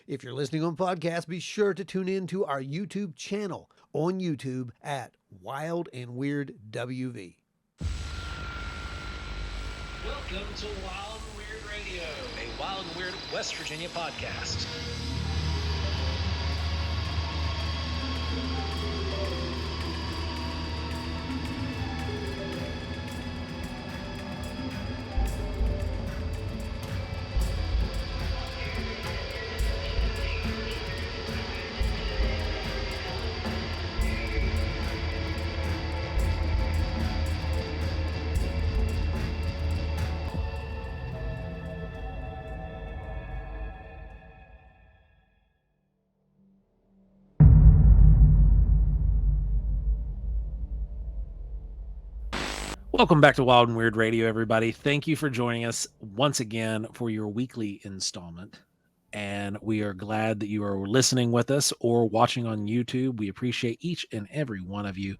If you're listening on podcast, be sure to tune in to our YouTube channel on YouTube at Wild and Weird WV. Welcome to Wild and Weird Radio, a Wild and Weird West Virginia podcast. Welcome back to Wild and Weird Radio, everybody. Thank you for joining us once again for your weekly installment. And we are glad that you are listening with us or watching on YouTube. We appreciate each and every one of you.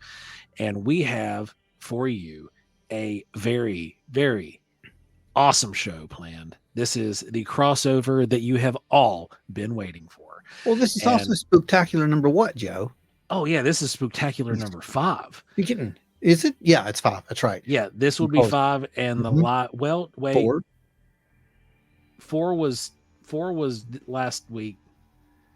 And we have for you a very, very awesome show planned. This is the crossover that you have all been waiting for. Well, this is also Spooktacular number what, Joe? Oh, yeah, this is Spooktacular number 5. You kidding? Is it? Yeah, it's 5. That's right. Yeah, this will be 5, and the lot. Well, wait. 4. 4 was last week.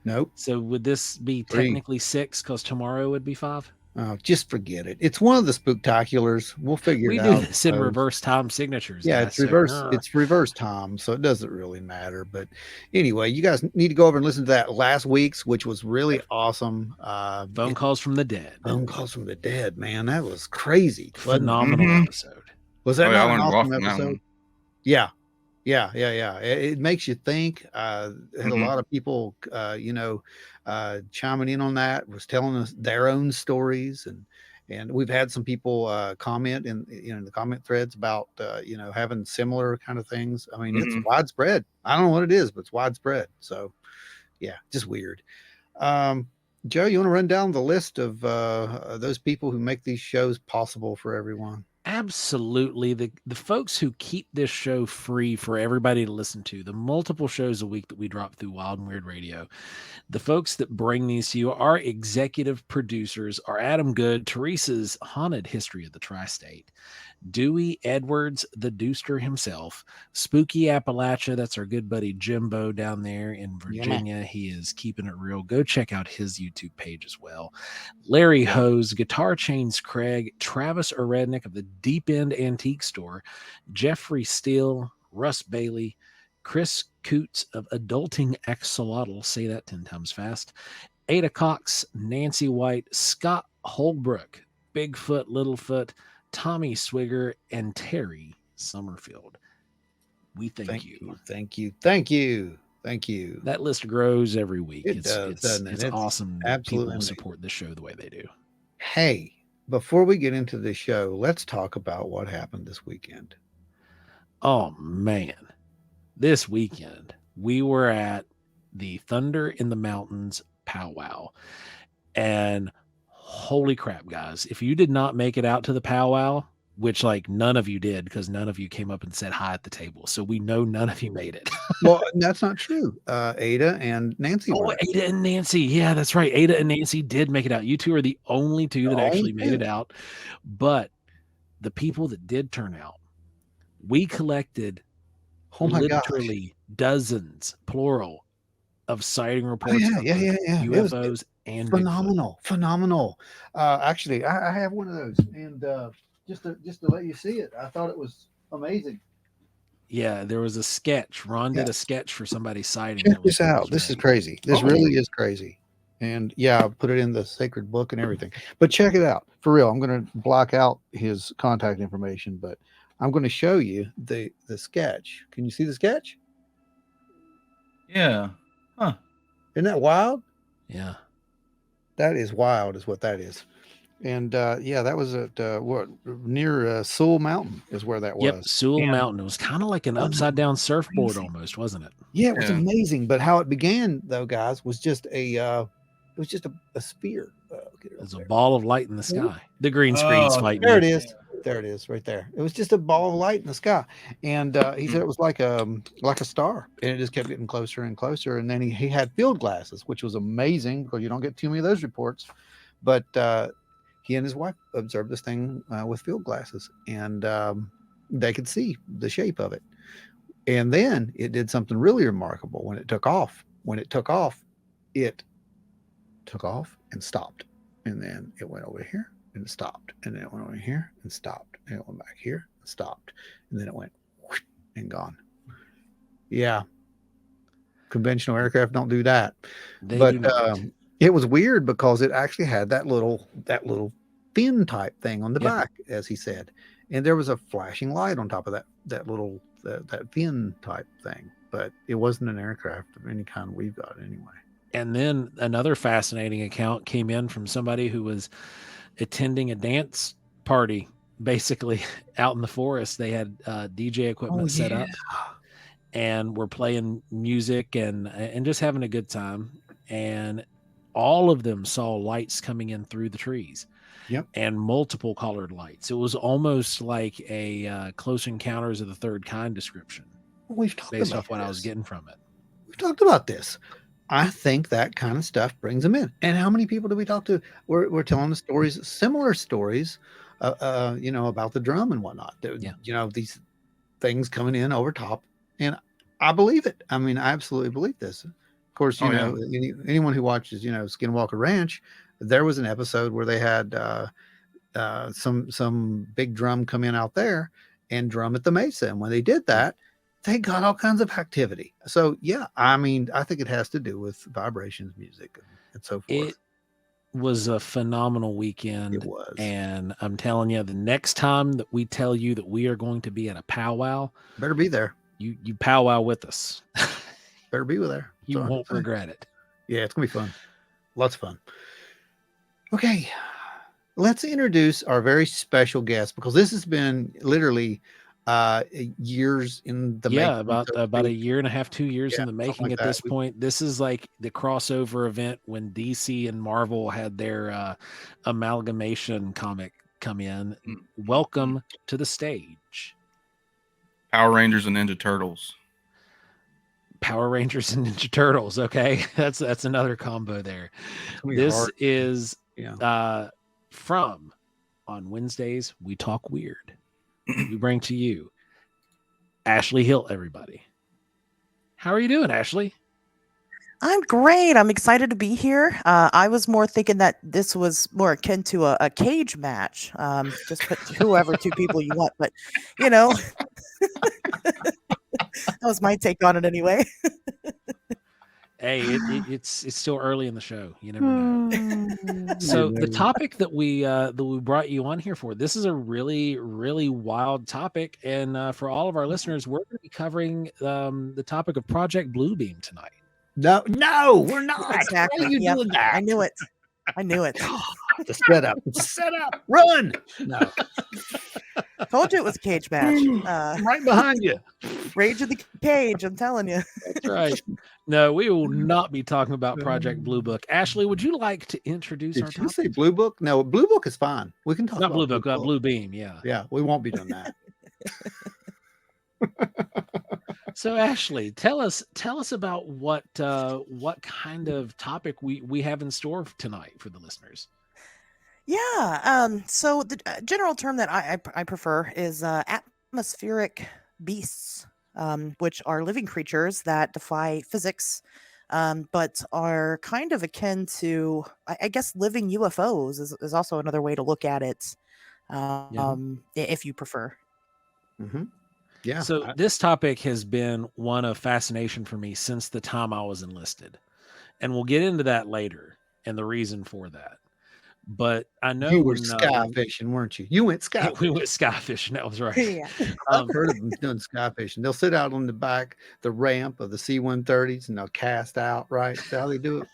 Nope. So would this be 3. technically 6? Because tomorrow would be 5. Oh, just forget it. It's one of the Spooktaculars. We'll figure it out. We do this in reverse time signatures. Yeah, guys, it's reverse. It's reverse time, so it doesn't really matter. But anyway, you guys need to go over and listen to that last week's, which was really awesome. Phone calls from the dead. Phone calls from the dead, man. That was crazy. Phenomenal episode. Was that not an I awesome episode? Yeah. It makes you think. Had a lot of people, chiming in on that, was telling us their own stories, and we've had some people comment in the comment threads about having similar kind of things. I mean, it's widespread. I don't know what it is, but it's widespread. So, yeah, just weird. Joe, you want to run down the list of those people who make these shows possible for everyone? Absolutely. The folks who keep this show free for everybody to listen to, the multiple shows a week that we drop through Wild and Weird Radio, the folks that bring these to you, our executive producers are Adam Good, Theresa's Haunted History of the Tri-State, Dewey Edwards, the Deuster himself, Spooky Appalachia, that's our good buddy Jimbo down there in Virginia. Yeah. He is keeping it real. Go check out his YouTube page as well. Larry Hose, Guitarchains Craig, Travis Aurednik of the Deep End Antique Store, Geoffrey Steele, Russ Bailey, Chris Coots of Adulting Axolotl, say that 10 times fast, Ada Cox, Nancy White, Scott Holbrook, BigfootLittlefoot, Tommy Swiger, and Terri Summerfield. We thank you. Thank you. That list grows every week. It does, doesn't it? It's awesome. Absolutely. People support this show the way they do. Hey, before we get into the show, let's talk about what happened this weekend. Oh, man. This weekend, we were at the Thunder in the Mountains powwow. And holy crap, guys. If you did not make it out to the powwow, which none of you did because none of you came up and said hi at the table. So we know none of you made it. Well, that's not true. Ada and Nancy. Oh, Ada and Nancy. Yeah, that's right. Ada and Nancy did make it out. You two are the only two that actually made it out. But the people that did turn out, we collected literally dozens, plural, of sighting reports. UFOs and phenomenal. Actually, I have one of those, and just to let you see it, I thought it was amazing. Yeah, there was a sketch. Ron did a sketch for somebody's sighting. Check this out. This is crazy. This really is crazy. And yeah, I put it in the sacred book and everything. But check it out. For real, I'm going to block out his contact information, but I'm going to show you the sketch. Can you see the sketch? Yeah. Huh. Isn't that wild? Yeah. That is wild is what that is. And that was at near Sewell Mountain is where that was. Yep, Sewell Mountain. It was kind of like an upside down surfboard almost, wasn't it? Yeah, it was amazing. But how it began, though, guys, was just a sphere. It was a ball of light in the sky. The green screen's fighting. There it is. There it is, right there. It was just a ball of light in the sky, and he said it was like a star, and it just kept getting closer and closer. And then he had field glasses, which was amazing because you don't get too many of those reports. But he and his wife observed this thing with field glasses, and they could see the shape of it. And then it did something really remarkable when it took off. When it took off and stopped, and then it went over here. And it stopped, and then it went over here and stopped, and it went back here and stopped, and then it went whoosh, and gone. Yeah, conventional aircraft don't do that. But it was weird because it actually had that little fin type thing on the back, as he said, and there was a flashing light on top of that little fin type thing. But it wasn't an aircraft of any kind we've got anyway. And then another fascinating account came in from somebody who was attending a dance party, basically out in the forest. They had DJ equipment set up and were playing music and just having a good time. And all of them saw lights coming in through the trees. Yep. And multiple colored lights. It was almost like a Close Encounters of the Third Kind description. We've talked based about off what I was getting from it. We've talked about this. I think that kind of stuff brings them in. And how many people do we talk to? We're telling the stories, similar stories, about the drum and whatnot. These things coming in over top, and I believe it. I mean, I absolutely believe this. Of course, anyone who watches, Skinwalker Ranch, there was an episode where they had some big drum come in out there and drum at the mesa, and when they did that, they got all kinds of activity. So yeah, I mean, I think it has to do with vibrations, music, and so forth. It was a phenomenal weekend. It was. And I'm telling you, the next time that we tell you that we are going to be at a powwow, better be there. You powwow with us. Better be there. You won't regret it. Yeah, it's gonna be fun. Lots of fun. Okay, let's introduce our very special guest, because this has been literally years in the making. About a year and a half, 2 years in the making at this point. This is like the crossover event when DC and Marvel had their amalgamation comic come in. Welcome to the stage. Power Rangers and Ninja Turtles. Power Rangers and Ninja Turtles. Okay, that's another combo there. This is from On Wednesdays We Talk Weird. We bring to you Ashley Hilt, everybody. How are you doing, Ashley? I'm great. I'm excited to be here. I was more thinking that this was more akin to a cage match. Just put whoever two people you want, but that was my take on it anyway. Hey, it's still early in the show. You never know. So the topic that we brought you on here for, this is a really, really wild topic. And for all of our listeners, we're going to be covering the topic of Project Bluebeam tonight. No, we're not. Exactly. Why are you doing that? I knew it. The setup. Set up. Run. No. Told you it was a cage match. Right behind you. Rage of the Cage, I'm telling you. That's right. No, we will not be talking about Project Blue Book. Ashley, would you like to introduce our topic? Did you say Blue Book? No, Blue Book is fine. We can talk about Blue Book. Blue Beam, yeah. Yeah, we won't be doing that. So Ashley, tell us about what kind of topic we have in store tonight for the listeners. Yeah. So the general term that I prefer is atmospheric beasts, which are living creatures that defy physics, but are kind of akin to, I guess, living UFOs is also another way to look at it, if you prefer. Mm-hmm. Yeah. So this topic has been one of fascination for me since the time I was enlisted, and we'll get into that later and the reason for that. But I know you were sky fishing, weren't you? You went sky. We went sky fishing. That was right. Yeah. I've heard of them doing sky fishing. They'll sit out on the ramp of the C-130s, and they'll cast out. Right? Is that how they do it?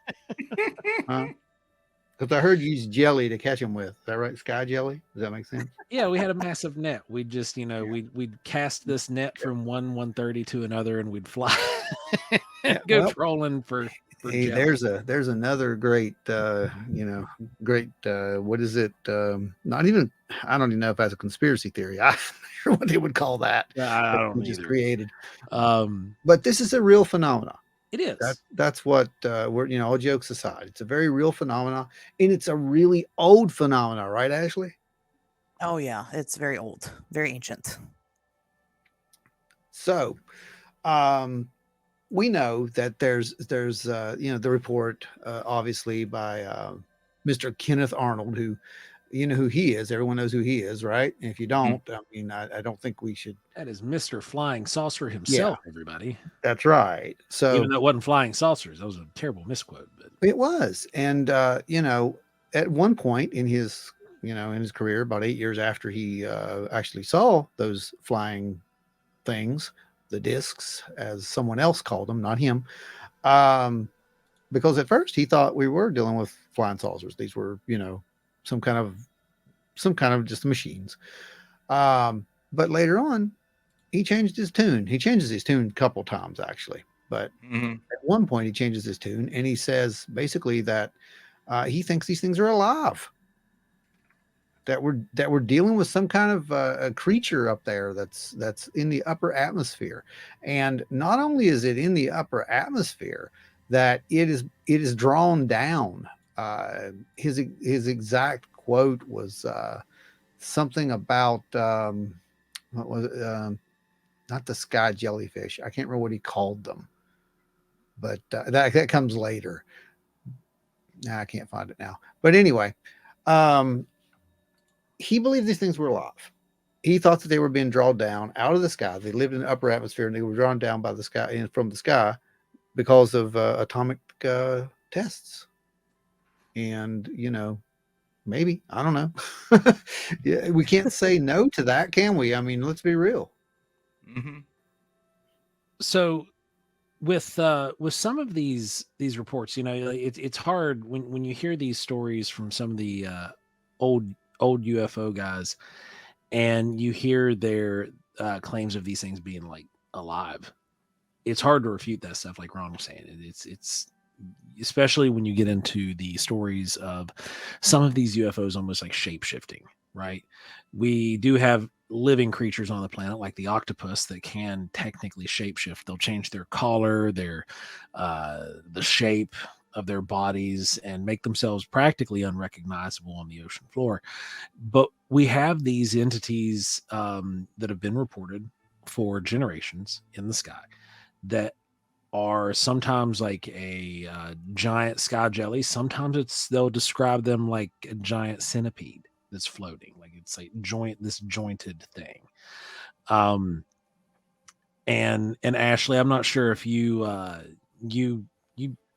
Because I heard you use jelly to catch them with. Is that right? Sky jelly? Does that make sense? Yeah, we had a massive net. We just, we'd cast this net from one 130 to another, and we'd fly and go trolling for hey, jelly. there's another great, what is it? Not even I don't even know if that's a conspiracy theory. I don't know what they would call that. I don't Just either. created. Um, But this is a real phenomenon. it is. That's what we're, all jokes aside, it's a very real phenomenon, and it's a really old phenomenon, right, Ashley? Oh yeah, it's very old, very ancient. So, we know that there's the report, obviously by Mr. Kenneth Arnold, who, you know who he is. Everyone knows who he is, right? And if you don't, I mean, I don't think we should. That is Mr. Flying Saucer himself, everybody. That's right. So even though it wasn't flying saucers, that was a terrible misquote. But it was, and at one point in his career, about 8 years after he actually saw those flying things, the discs, as someone else called them, not him, because at first he thought we were dealing with flying saucers. These were, some kind of just machines. But later on, he changed his tune. He changes his tune a couple times, actually. But at one point, he changes his tune, and he says basically that he thinks these things are alive. That we're dealing with some kind of a creature up there that's in the upper atmosphere, and not only is it in the upper atmosphere, that it is drawn down. His exact quote was something about what was it? Not the sky jellyfish. I can't remember what he called them, but that comes later. I can't find it now. But anyway, he believed these things were alive. He thought that they were being drawn down out of the sky. They lived in the upper atmosphere, and they were drawn down by the sky and from the sky because of atomic tests. And maybe, I don't know. Yeah, we can't say no to that, can we? I mean, let's be real. So with some of these reports, it's hard when you hear these stories from some of the old UFO guys, and you hear their claims of these things being like alive. It's hard to refute that stuff, like Ron was saying. It's especially when you get into the stories of some of these UFOs almost like shape shifting, right? We do have living creatures on the planet like the octopus that can technically shapeshift. They'll change their color, their the shape of their bodies, and make themselves practically unrecognizable on the ocean floor. But we have these entities that have been reported for generations in the sky that are sometimes like a giant sky jelly. Sometimes they'll describe them like a giant centipede that's floating, like it's like this jointed thing. And Ashley, I'm not sure if you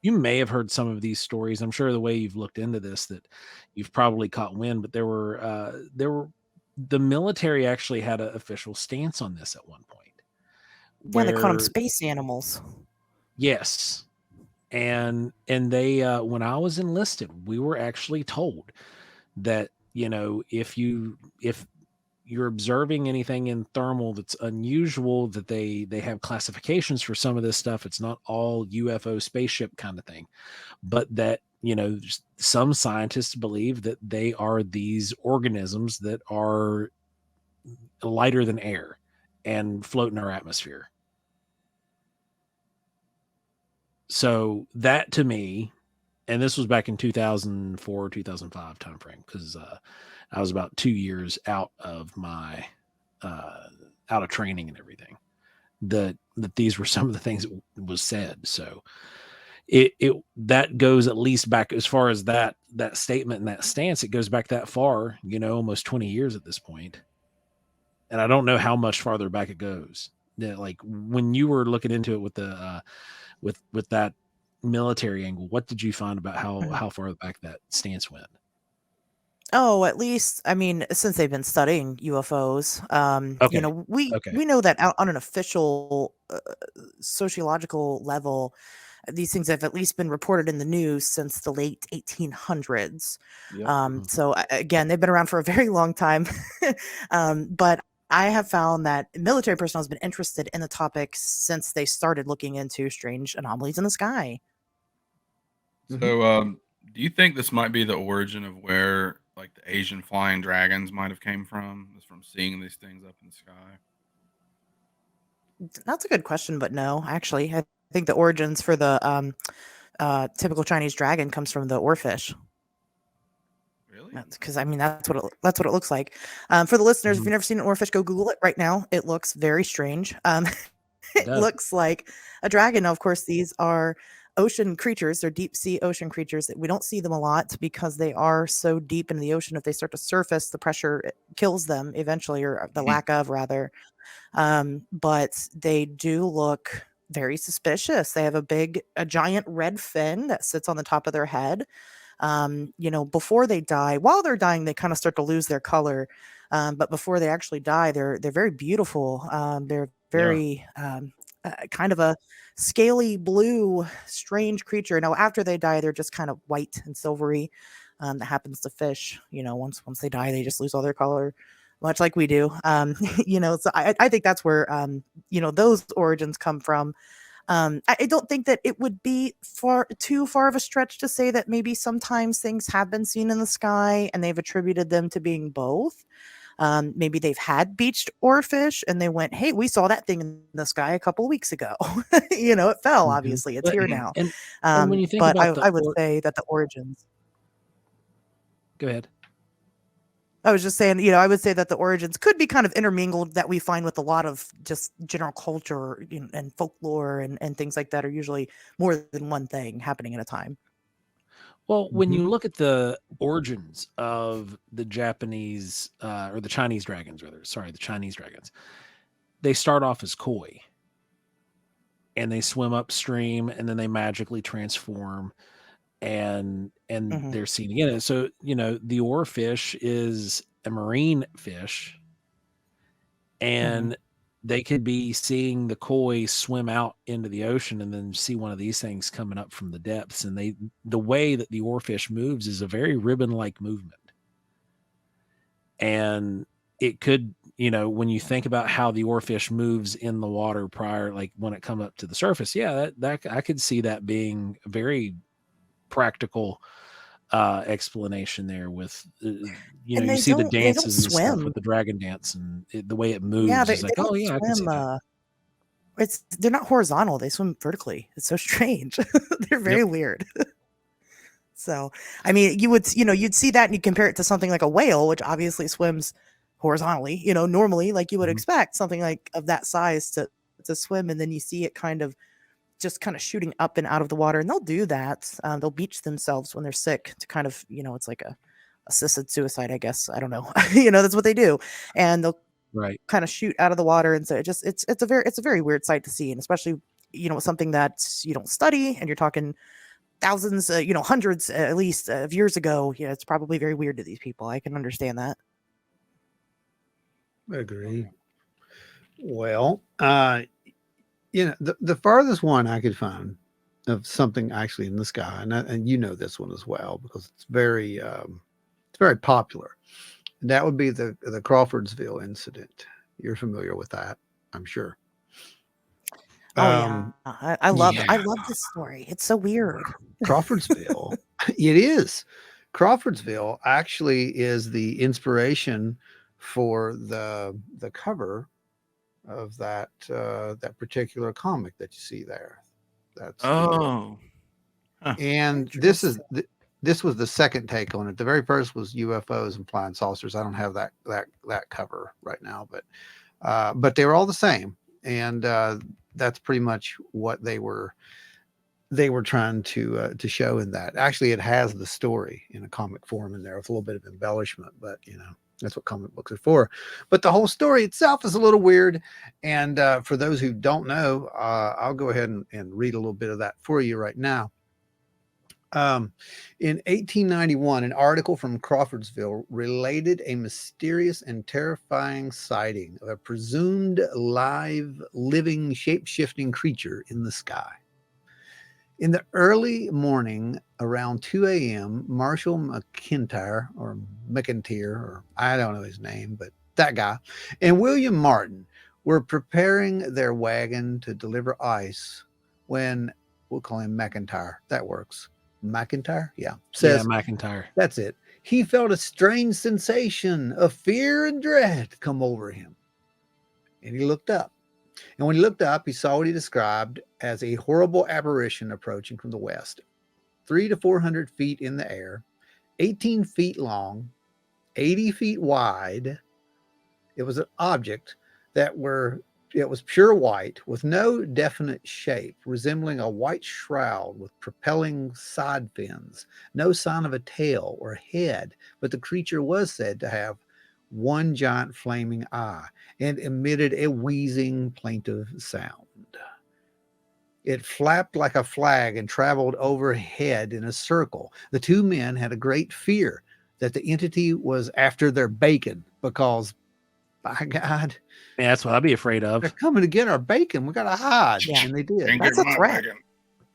may have heard some of these stories. I'm sure the way you've looked into this that you've probably caught wind, but there were the military actually had an official stance on this at one point. Yeah, they call them space animals. Yes. And they when I was enlisted, we were actually told that, if you're observing anything in thermal that's unusual, that they have classifications for some of this stuff. It's not all UFO spaceship kind of thing, but that, some scientists believe that they are these organisms that are lighter than air and float in our atmosphere. So that to me, and this was back in 2004, 2005 timeframe, because I was about 2 years out of my out of training and everything. That these were some of the things that was said. So it that goes at least back as far as that statement and that stance. It goes back that far, almost 20 years at this point. And I don't know how much farther back it goes. Like when you were looking into it with the with that military angle, what did you find about how far back that stance went? Oh, at least, I mean, since they've been studying UFOs, Okay. We know that on an official sociological level, these things have at least been reported in the news since the late 1800s. Yep. So again, they've been around for a very long time. But I have found that military personnel has been interested in the topic since they started looking into strange anomalies in the sky. So, do you think this might be the origin of where like the Asian flying dragons might have came from, is from seeing these things up in the sky. That's a good question, but no, actually, I think the origins for the typical Chinese dragon comes from the oarfish. Really? Because I mean that's what it looks like. For the listeners, if you've never seen an oarfish, go Google it right now. It looks very strange. It does. looks like a dragon. Now, of course, these are ocean creatures. They're deep sea ocean creatures. We don't see them a lot because they are so deep in the ocean. If they start to surface, the pressure kills them eventually, or the lack of rather. But they do look very suspicious. They have a giant red fin that sits on the top of their head. Before they die, while they're dying, they kind of start to lose their color. But before they actually die, they're very beautiful. They're very kind of a scaly blue, strange creature. Now, after they die, they're just kind of white and silvery. That happens to fish. Once they die, they just lose all their color, much like we do. So I think that's where those origins come from. I don't think that it would be too far of a stretch to say that maybe sometimes things have been seen in the sky and they've attributed them to being both. Maybe they've had beached oarfish and they went, "Hey, we saw that thing in the sky a couple of weeks ago." It fell. Obviously, it's here now. And when you think but about I would say that the origins. Go ahead. I was just saying, I would say that the origins could be kind of intermingled, that we find with a lot of just general culture and folklore and things like that are usually more than one thing happening at a time. Well, when you look at the origins of the Japanese or the Chinese dragons, the Chinese dragons, they start off as koi and they swim upstream and then they magically transform and they're seen again. So, the oarfish is a marine fish and they could be seeing the koi swim out into the ocean and then see one of these things coming up from the depths. And the way that the oarfish moves is a very ribbon-like movement. And it could, when you think about how the oarfish moves in the water prior, like when it comes up to the surface, that I could see that being a very practical explanation there with you see the dances and stuff with the dragon dance and the way it moves. Yeah, it's like, oh yeah, I can see that. They're not horizontal, they swim vertically. It's so strange. They're very weird. So I mean, you'd see that and you compare it to something like a whale, which obviously swims horizontally, normally, like you would expect something like of that size to swim, and then you see it kind of shooting up and out of the water. And they'll do that. They'll beach themselves when they're sick to kind of, it's like a assisted suicide, I guess. I don't know. That's what they do. And they'll kind of shoot out of the water. And so it's a very weird sight to see. And especially, something that you don't study and you're talking thousands, hundreds at least of years ago. It's probably very weird to these people. I can understand that. I agree. Well, the farthest one I could find of something actually in the sky, and this one as well because it's very popular. And that would be the Crawfordsville incident. You're familiar with that, I'm sure. Oh yeah, I love this story. It's so weird. Crawfordsville, it is. Crawfordsville actually is the inspiration for the cover of that particular comic that you see there. That's and this was the second take on it. The very first was UFOs and flying saucers. I don't have that cover right now, but they were all the same, and that's pretty much what they were trying to show in that. Actually, it has the story in a comic form in there with a little bit of embellishment, but that's what comic books are for. But the whole story itself is a little weird. And for those who don't know, I'll go ahead and read a little bit of that for you right now. In 1891, an article from Crawfordsville related a mysterious and terrifying sighting of a presumed living, shape-shifting creature in the sky. In the early morning, around 2 a.m., Marshall McIntyre, or I don't know his name, but that guy, and William Martin were preparing their wagon to deliver ice when, we'll call him McIntyre. That works. McIntyre? Yeah. McIntyre. That's it. he felt a strange sensation of fear and dread come over him. And he looked up. And when he looked up, he saw what he described as a horrible apparition approaching from the west, 300 to 400 feet in the air, 18 feet long, 80 feet wide. It was an object it was pure white with no definite shape, resembling a white shroud with propelling side fins, no sign of a tail or head, but the creature was said to have one giant flaming eye and emitted a wheezing, plaintive sound. It flapped like a flag and traveled overhead in a circle. The two men had a great fear that the entity was after their bacon because, by God, Yeah, that's what I'd be afraid they're of. coming to get our bacon. We got to hide. Yeah. And they did. Can't That's get a my threat. bacon.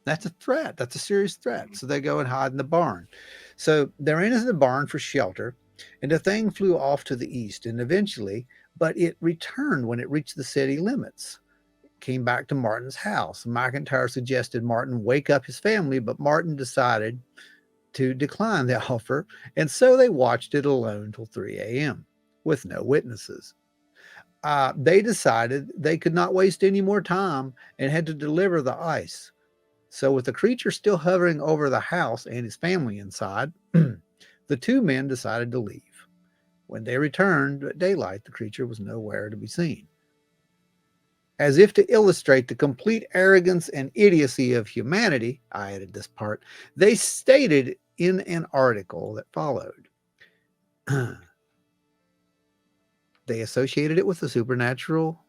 That's a threat. That's a serious threat. So they go and hide in the barn. So they're in the barn for shelter, and the thing flew off to the east. And eventually, but it returned when it reached the city limits. Came back to Martin's house. McIntyre suggested Martin wake up his family, but Martin decided to decline the offer. And so they watched it alone till 3 a.m. with no witnesses. They decided they could not waste any more time and had to deliver the ice. So with the creature still hovering over the house and his family inside, the two men decided to leave. When they returned at daylight, the creature was nowhere to be seen. As if to illustrate the complete arrogance and idiocy of humanity, I added this part, they stated in an article that followed, they associated it with a supernatural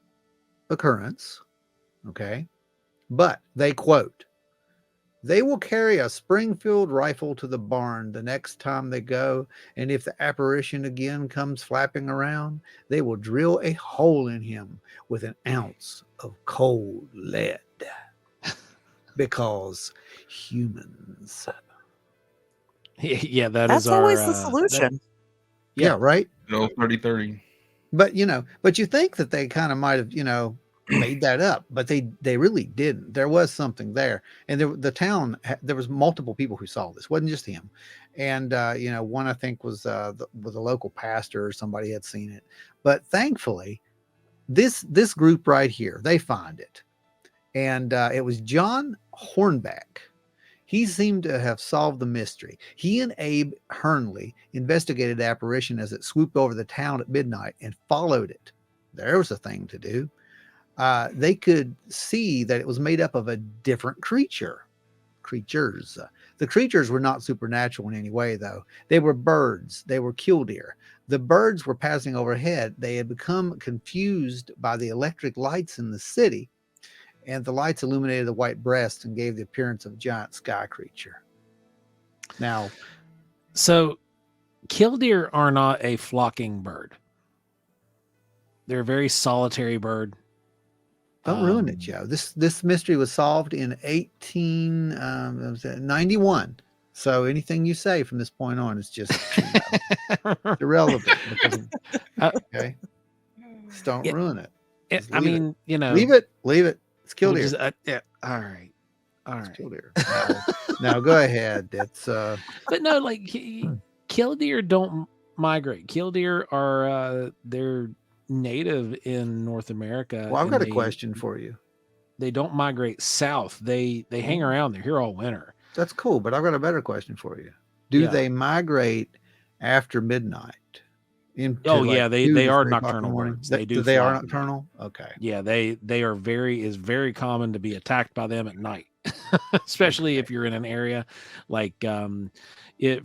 occurrence, okay? But they quote, they will carry a Springfield rifle to the barn the next time they go, and if the apparition again comes flapping around, they will drill a hole in him with an ounce of cold lead. Because humans. Yeah, That's always the solution. Yeah, right? No 30-30. But but you think that they kind of might have, made that up, but they really didn't. There was something there, and the town, there was multiple people who saw this. It wasn't just him, and one I think was the local pastor or somebody had seen it. But thankfully, this group right here, they find it, and it was John Hornback. He seemed to have solved the mystery. He and Abe Hernley investigated the apparition as it swooped over the town at midnight and followed it. There was a thing to do. They could see that it was made up of a different creatures. The creatures were not supernatural in any way, though. They were birds. They were killdeer. The birds were passing overhead. They had become confused by the electric lights in the city, and the lights illuminated the white breast and gave the appearance of a giant sky creature. Now, so killdeer are not a flocking bird. They're a very solitary bird. Don't ruin it, Joe. This mystery was solved in 1891. So anything you say from this point on is just irrelevant. Because, okay, just don't ruin it. I mean, leave it. It's killdeer. Yeah. All right. Killdeer. Now go ahead. It's but no, like killdeer don't migrate. Killdeer are they're native in North America. Well, I've got a question for you. They don't migrate south. They hang around. They're here all winter. That's cool, but I've got a better question for you. Do they migrate after midnight? They are nocturnal birds. They do. They are nocturnal. Okay. Yeah, they are very common to be attacked by them at night, especially if you're in an area like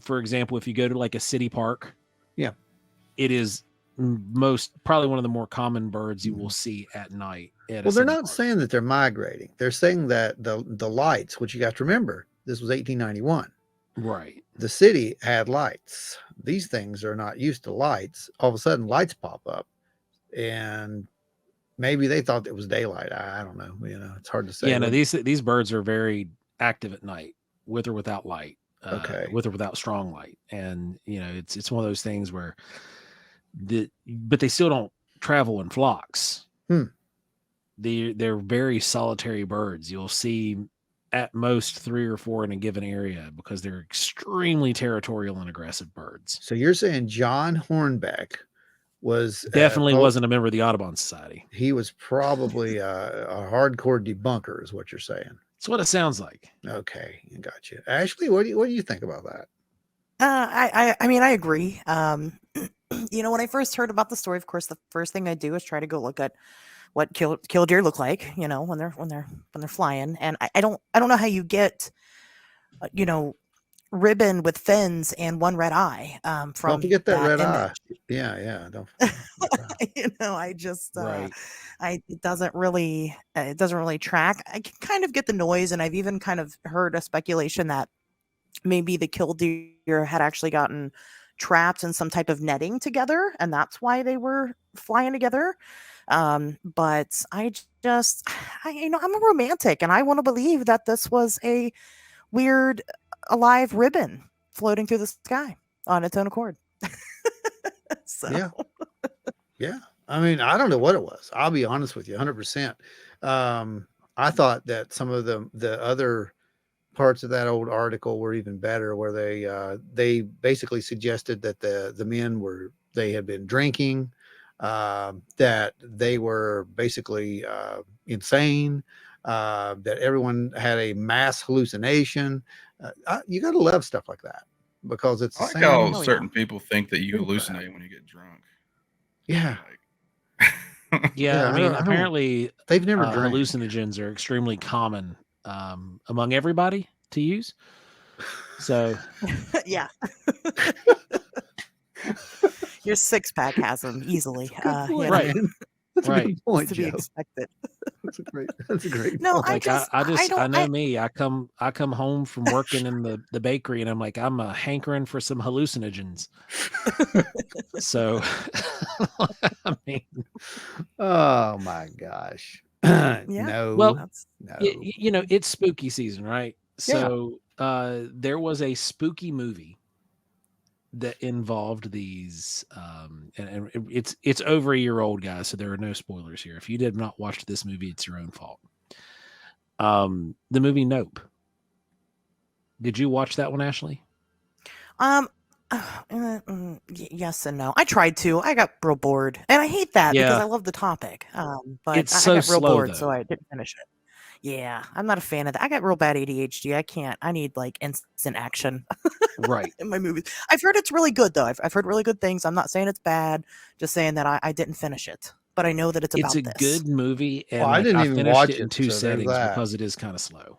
for example, if you go to like a city park. Yeah, it is probably one of the more common birds you will see at night. Well, they're not saying that they're migrating. They're saying that the lights, which you got to remember, this was 1891. Right. The city had lights. These things are not used to lights. All of a sudden, lights pop up, and maybe they thought it was daylight. I don't know. It's hard to say. Yeah, no, these birds are very active at night, with or without light. With or without strong light, and it's one of those things where but they still don't travel in flocks. They're very solitary birds. You'll see at most 3 or 4 in a given area because they're extremely territorial and aggressive birds. So you're saying John Hornbeck was Definitely wasn't a member of the Audubon Society. He was probably a hardcore debunker, is what you're saying. That's what it sounds like. Okay, I got you. Ashley, what do you think about that? I mean, I agree. You know, when I first heard about the story, of course, the first thing I do is try to go look at what killdeer look like. You know, when they're flying, and I don't know how you get, you know, ribbon with fins and one red eye. From Don't forget that red image. eye. Yeah. Don't. You know, I just Right. it doesn't really track. I can kind of get the noise, and I've even kind of heard a speculation that maybe the killdeer had actually gotten trapped in some type of netting together, and that's why they were flying together. But you know, I'm a romantic, and I want to believe that this was a weird alive ribbon floating through the sky on its own accord. So. Yeah. I mean, I don't know what it was. I'll be honest with you, 100%. I thought that some of the other parts of that old article were even better, where they basically suggested that the men they had been drinking, that they were basically insane, that everyone had a mass hallucination. You got to love stuff like that, because it's I the like same. how certain people think that you hallucinate when you get drunk. Yeah. Yeah, I mean, I don't- apparently They've never drank. hallucinogens are extremely common among everybody to use. So Yeah. Your six-pack has them easily. Good point, right. man. That's a Right. good point, to be Joe. expected. That's a great No, point. like I I know don't. me. I come home from working in the bakery, and I'm like, I'm hankering for some hallucinogens. So, I mean, Oh my gosh. Yeah. No. Well, That's, no. you know, it's spooky season, right? So, there was a spooky movie that involved these, and it's over a year old, guys. So there are no spoilers here. If you did not watch this movie, it's your own fault. The movie Nope. Did you watch that one, Ashley? yes and no. I tried to. I got real bored, and I hate that because Yeah. I love the topic. But It's I so got real slow, bored, so though. I didn't finish it. Yeah, I'm not a fan of that. I got real bad ADHD. I can't. I need like instant action Right. in my movies. I've heard it's really good though. I've heard really good things. I'm not saying it's bad. Just saying that I didn't finish it, but I know that it's It's about a this. good movie, and Well, I didn't even finished watch it in it, 2 so there's settings that. because it is kind of slow.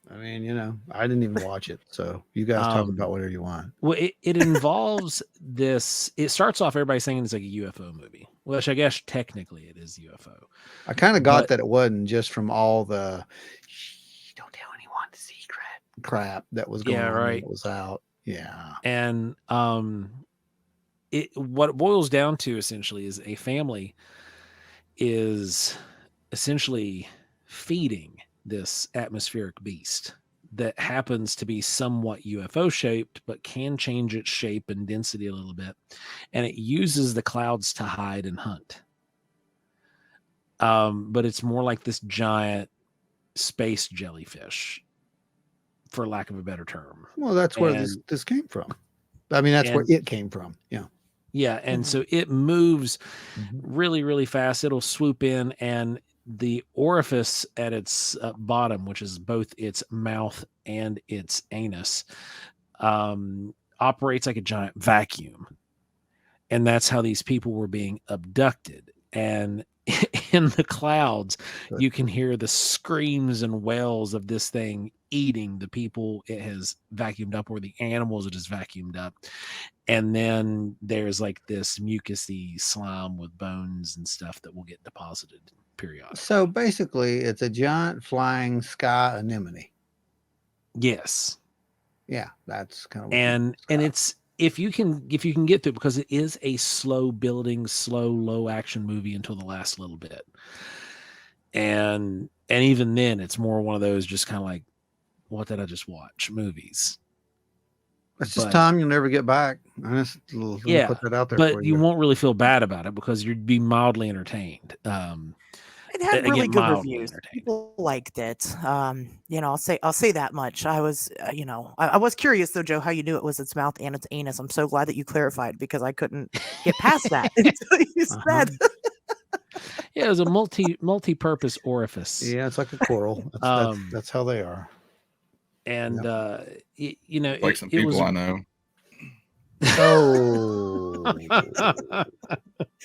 I mean, I didn't even watch it. So you guys talk about whatever you want. Well, it involves this. It starts off everybody saying it's like a UFO movie, which I guess technically it is UFO. I kind of got But- that it wasn't just from all the "Shh, don't tell anyone the secret" crap that was going Yeah, on when right. it was out. Yeah. And what it boils down to essentially is a family is essentially feeding this atmospheric beast that happens to be somewhat UFO shaped, but can change its shape and density a little bit. And it uses the clouds to hide and hunt. But it's more like this giant space jellyfish, for lack of a better term. Well, that's where this came from. I mean, that's where it came from. Yeah. Yeah. And Mhm. so it moves Mhm. really, really fast. It'll swoop in, and the orifice at its bottom, which is both its mouth and its anus, operates like a giant vacuum. And that's how these people were being abducted. And in the clouds, Good. you can hear the screams and wails of this thing eating the people it has vacuumed up, or the animals it has vacuumed up. And then there's like this mucousy slime with bones and stuff that will get deposited periodically. So basically, it's a giant flying sky anemone. Yes. Yeah, that's kind of what And it's it's if you can get through it, because it is a slow building, low action movie until the last little bit. And even then it's more one of those just kind of like, what did I just watch movies? It's just But- time you'll never get back. I just Yeah, put that out there but for you you. won't really feel bad about it because you'd be mildly entertained. It had Again, really good mildly reviews. entertained. People liked it. I'll say that much. I was, I was curious though, Joe, how you knew it was its mouth and its anus. I'm so glad that you clarified because I couldn't get past that until you said. Yeah, it was a multi-purpose orifice. Yeah, it's like a coral. That's how they are. And Like some it people was I know. Oh,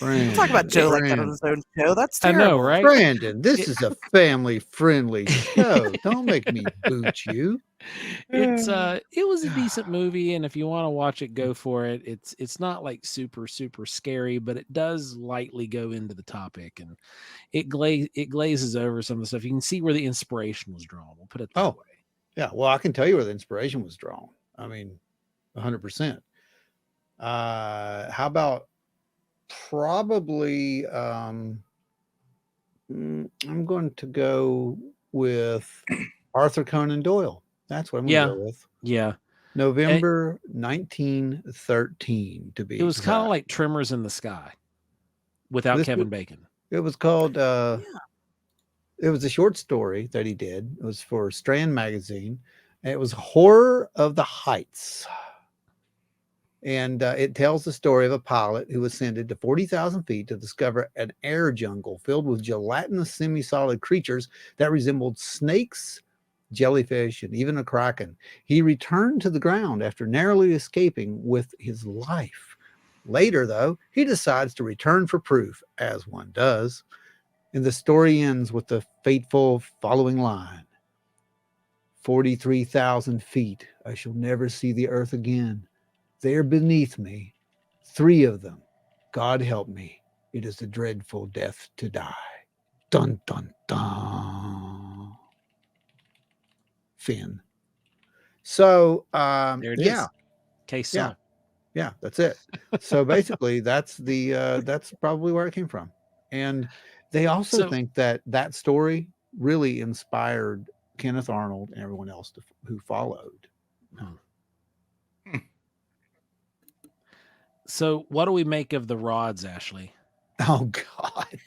Don't talk about Joe like that on his own show. That's terrible. I know, right? Brandon, this is a family-friendly show. Don't make me boot you. It was a decent movie, and if you want to watch it, go for it. It's not like super scary, but it does lightly go into the topic, and it glazes over some of the stuff. You can see where the inspiration was drawn. We'll put it that way. Yeah, well, I can tell you where the inspiration was drawn. I mean, 100%. How about probably I'm going to go with Arthur Conan Doyle. That's what I'm going to go with. Yeah. November 1913 to be. It was kind of like Tremors in the Sky without Kevin Bacon. It was called it was a short story that he did. It was for Strand magazine. And it was Horror of the Heights. And it tells the story of a pilot who ascended to 40,000 feet to discover an air jungle filled with gelatinous semi-solid creatures that resembled snakes, jellyfish, and even a kraken. He returned to the ground after narrowly escaping with his life. Later, though, he decides to return for proof, as one does. And the story ends with the fateful following line. 43,000 feet, I shall never see the earth again. There beneath me, 3 of them. God help me. It is a dreadful death to die. Dun, dun, dun. Finn. So, there it is. Case solved. Yeah, that's it. So basically, that's probably where it came from. And they also think that story really inspired Kenneth Arnold and everyone else who followed. So what do we make of the rods, Ashley? Oh, God.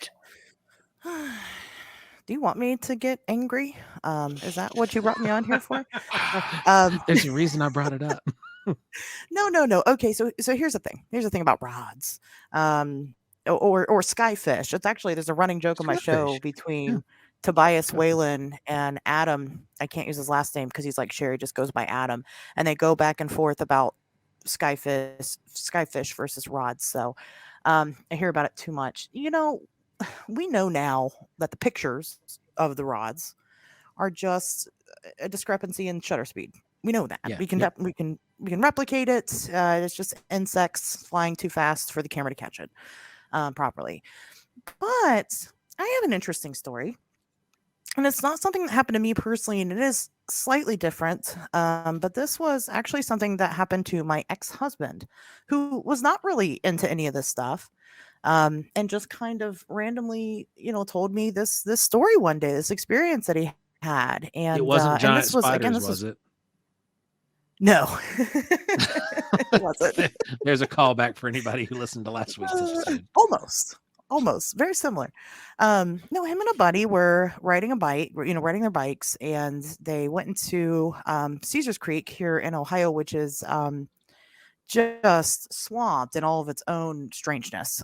Do you want me to get angry? Is that what you brought me on here for? There's a reason I brought it up. No. Okay, so here's the thing. Here's the thing about rods, or skyfish. It's actually there's a running joke on my show between Tobias Whalen and Adam. I can't use his last name because he's like Sherry, just goes by Adam, and they go back and forth about skyfish versus rods. So I hear about it too much. We know now that the pictures of the rods are just a discrepancy in shutter speed. We know that. We can replicate it. It's just insects flying too fast for the camera to catch it properly. But I have an interesting story, and it's not something that happened to me personally, and it is slightly different. But this was actually something that happened to my ex-husband, who was not really into any of this stuff. And just kind of randomly, told me this story one day, this experience that he had. And it wasn't giant and this was, spiders, again, was it? No, it wasn't. There's a callback for anybody who listened to last week's episode. Almost very similar. No, him and a buddy were riding their bikes, and they went into Caesars Creek here in Ohio, which is just swamped in all of its own strangeness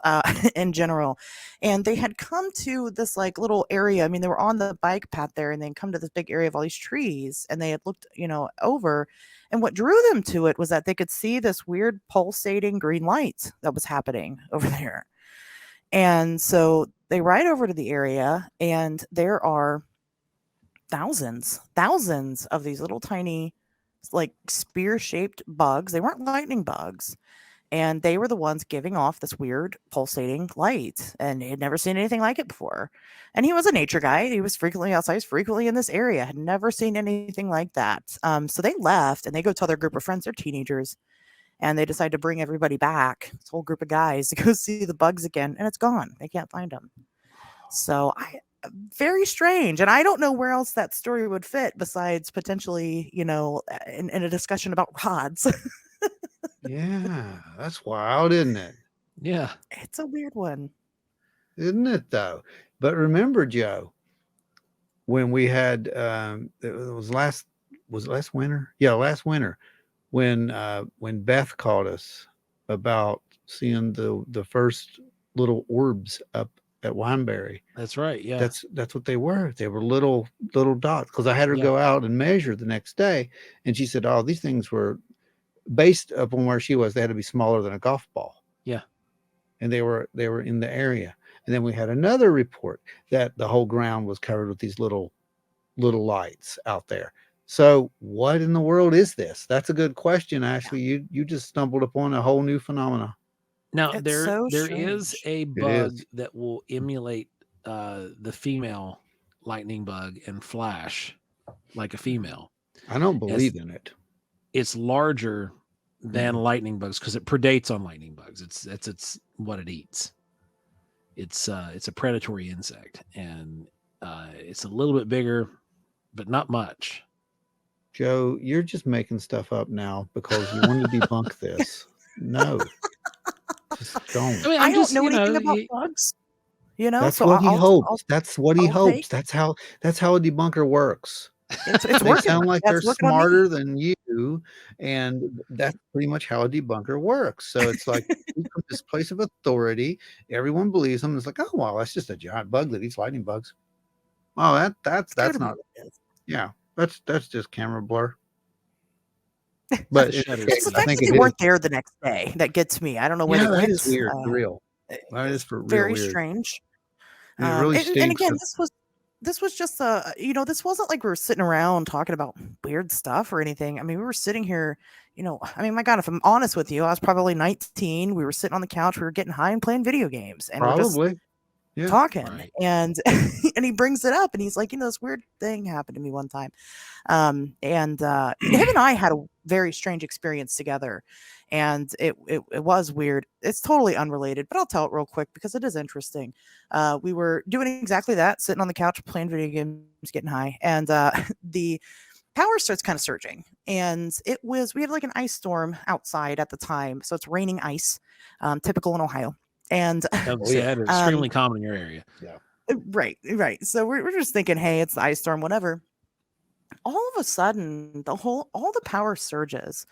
in general. And they had come to this like little area. I mean, they were on the bike path there, and they come to this big area of all these trees, and they had looked, over. And what drew them to it was that they could see this weird pulsating green light that was happening over there. And so they ride over to the area, and there are thousands of these little tiny, like spear-shaped bugs. They weren't lightning bugs, and they were the ones giving off this weird pulsating light, and he had never seen anything like it before. And he was a nature guy. He was frequently outside, he's frequently in this area, had never seen anything like that. So they left, and they go tell their group of friends, they're teenagers, and they decide to bring everybody back, this whole group of guys, to go see the bugs again, and it's gone. They can't find them. So very strange. And I don't know where else that story would fit besides potentially, in a discussion about rods. Yeah, that's wild, isn't it? Yeah. It's a weird one. Isn't it, though? But remember, Joe, when we had it was last winter? Yeah, last winter when Beth called us about seeing the first little orbs up at Wineberry. That's right. Yeah. That's what they were. They were little dots. Because I had her Yeah. go out and measure the next day, and she said, "Oh, these things were based upon where she was. They had to be smaller than a golf ball." Yeah. And they were in the area. And then we had another report that the whole ground was covered with these little lights out there. So what in the world is this? That's a good question, Ashley. You just stumbled upon a whole new phenomena. Now It's there so is strange. a bug is. that will emulate the female lightning bug and flash like a female. I don't believe in it. It's larger than lightning bugs because it predates on lightning bugs. It's what it eats. It's a predatory insect, and it's a little bit bigger, but not much. Joe, you're just making stuff up now because you want to debunk this. No, just don't. I mean, I don't know anything about bugs, That's so what he I'll hopes. That's what he I'll hopes. take- That's how a debunker works. it's They working. sound like That's they're working on me. smarter than you, and that's pretty much how a debunker works. So it's like from this place of authority, everyone believes them. It's like, oh well, that's just a giant bug that eats lightning bugs. Oh, that's Gotta be not. what it is. Yeah, that's just camera blur. But It's the It's the I fact think that it they is. weren't there the next day that gets me. I don't know where Yeah, they that went. is weird. For real. That is for real Very weird. strange. And it really and stinks. again, this was just this wasn't like we were sitting around talking about weird stuff or anything. I mean, we were sitting here, I mean, my God, if I'm honest with you, I was probably 19. We were sitting on the couch, we were getting high and playing video games, and we're just Probably. Yeah. talking, Right. and and he brings it up, and he's like, this weird thing happened to me one time, and him and I had a very strange experience together, and it was weird. It's totally unrelated, but I'll tell it real quick because it is interesting. We were doing exactly that, sitting on the couch playing video games, getting high, and the power starts kind of surging, and we had like an ice storm outside at the time, so it's raining ice, typical in Ohio. And extremely common in your area. Yeah. Right. So we're just thinking, hey, it's the ice storm, whatever. All of a sudden, all the power surges,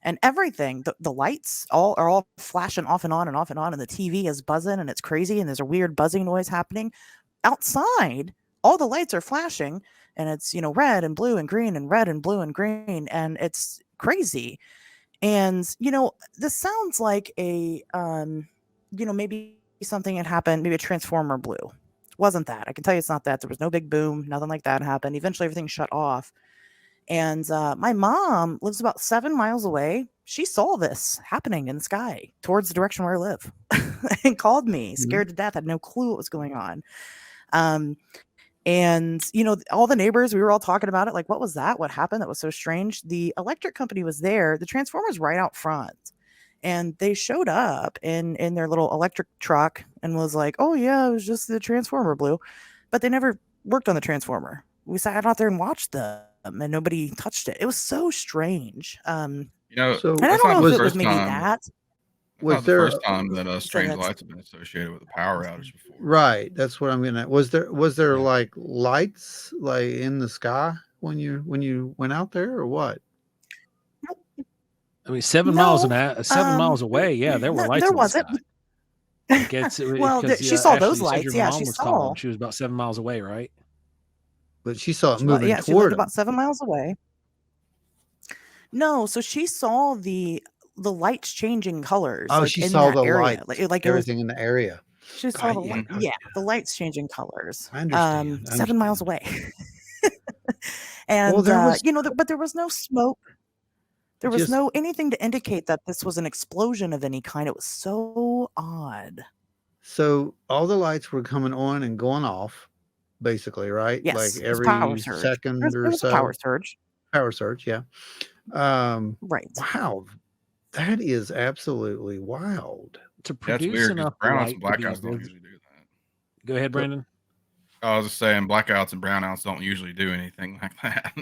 and everything, the lights are all flashing off and on and off and on, and the TV is buzzing, and it's crazy, and there's a weird buzzing noise happening outside. All the lights are flashing, and it's red and blue and green and red and blue and green, and it's crazy. And this sounds like a maybe something had happened, maybe a transformer blew. It wasn't that. I can tell you it's not that. There was no big boom, nothing like that happened. Eventually everything shut off. And my mom lives about 7 miles away. She saw this happening in the sky towards the direction where I live and called me, scared to death, had no clue what was going on. And all the neighbors, we were all talking about it, like, what was that? What happened? That was so strange. The electric company was there. The transformer's right out front. And they showed up in their little electric truck and was like, oh, yeah, it was just the transformer blew. But they never worked on the transformer. We sat out there and watched them, and nobody touched it. It was so strange. So and I don't know if it was maybe that. Was there the first time that strange lights have been associated with a power outage before? Right. That's what I'm gonna. Was there like lights like in the sky when you went out there, or what? I mean, 7 miles away. Yeah, there were lights. There wasn't. She saw those lights. Yeah, she saw. She was about 7 miles away, right? But she saw it moving she toward lived about 7 miles away. No, so she saw the lights changing colors. Oh, like, she in saw that the area. lights, like everything in the area. She saw the lights changing colors. I understand. 7 miles away. And but there was no smoke. There was no anything to indicate that this was an explosion of any kind. It was so odd. So all the lights were coming on and going off, basically, right? Yes, like every second or so. Power surge. Power surge, yeah. Right. Wow, that is absolutely wild. To produce weird, enough brownouts light and blackouts don't usually do that. Go ahead, Brandon. I was just saying, blackouts and brownouts don't usually do anything like that.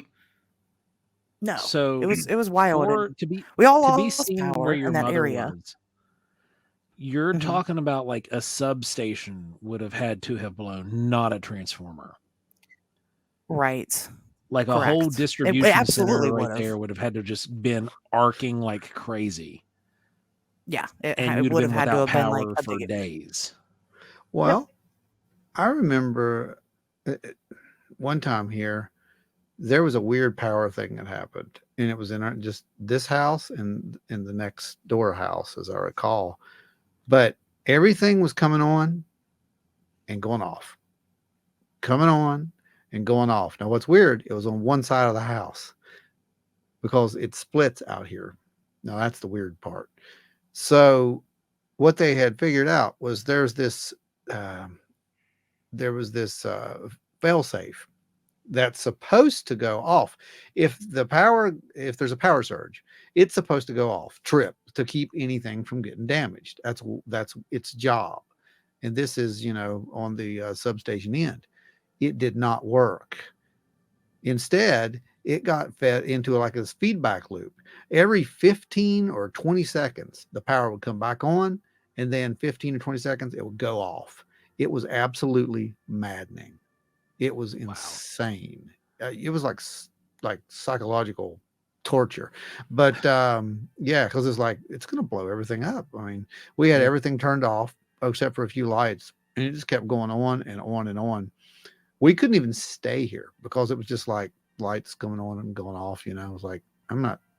No, so it was wild. To be we all to be lost seen power where your in that mother area. was, you're Mhm. talking about like a substation would have had to have blown, not a transformer. Right. Like a whole Correct. It distribution absolutely center right would have. there would have had to just been arcing like crazy, Yeah, and you'd have would have been had to without have been like power a for big. days. Well, I remember one time here, there was a weird power thing that happened, and it was in just this house and in the next door house, as I recall. But everything was coming on and going off, coming on and going off. Now, what's weird? It was on one side of the house because it splits out here. Now, that's the weird part. So, what they had figured out was there was this fail safe that's supposed to go off if there's a power surge. It's supposed to go off trip to keep anything from getting damaged. That's its job. And this is on the substation end. It did not work. Instead, it got fed into like this feedback loop. Every 15 or 20 seconds the power would come back on, and then 15 or 20 seconds it would go off. It was absolutely maddening. It was insane. It was like psychological torture. But yeah, because it's going to blow everything up. I mean, we had everything turned off except for a few lights, and it just kept going on and on and on. We couldn't even stay here because it was just like lights going on and going off. It was like,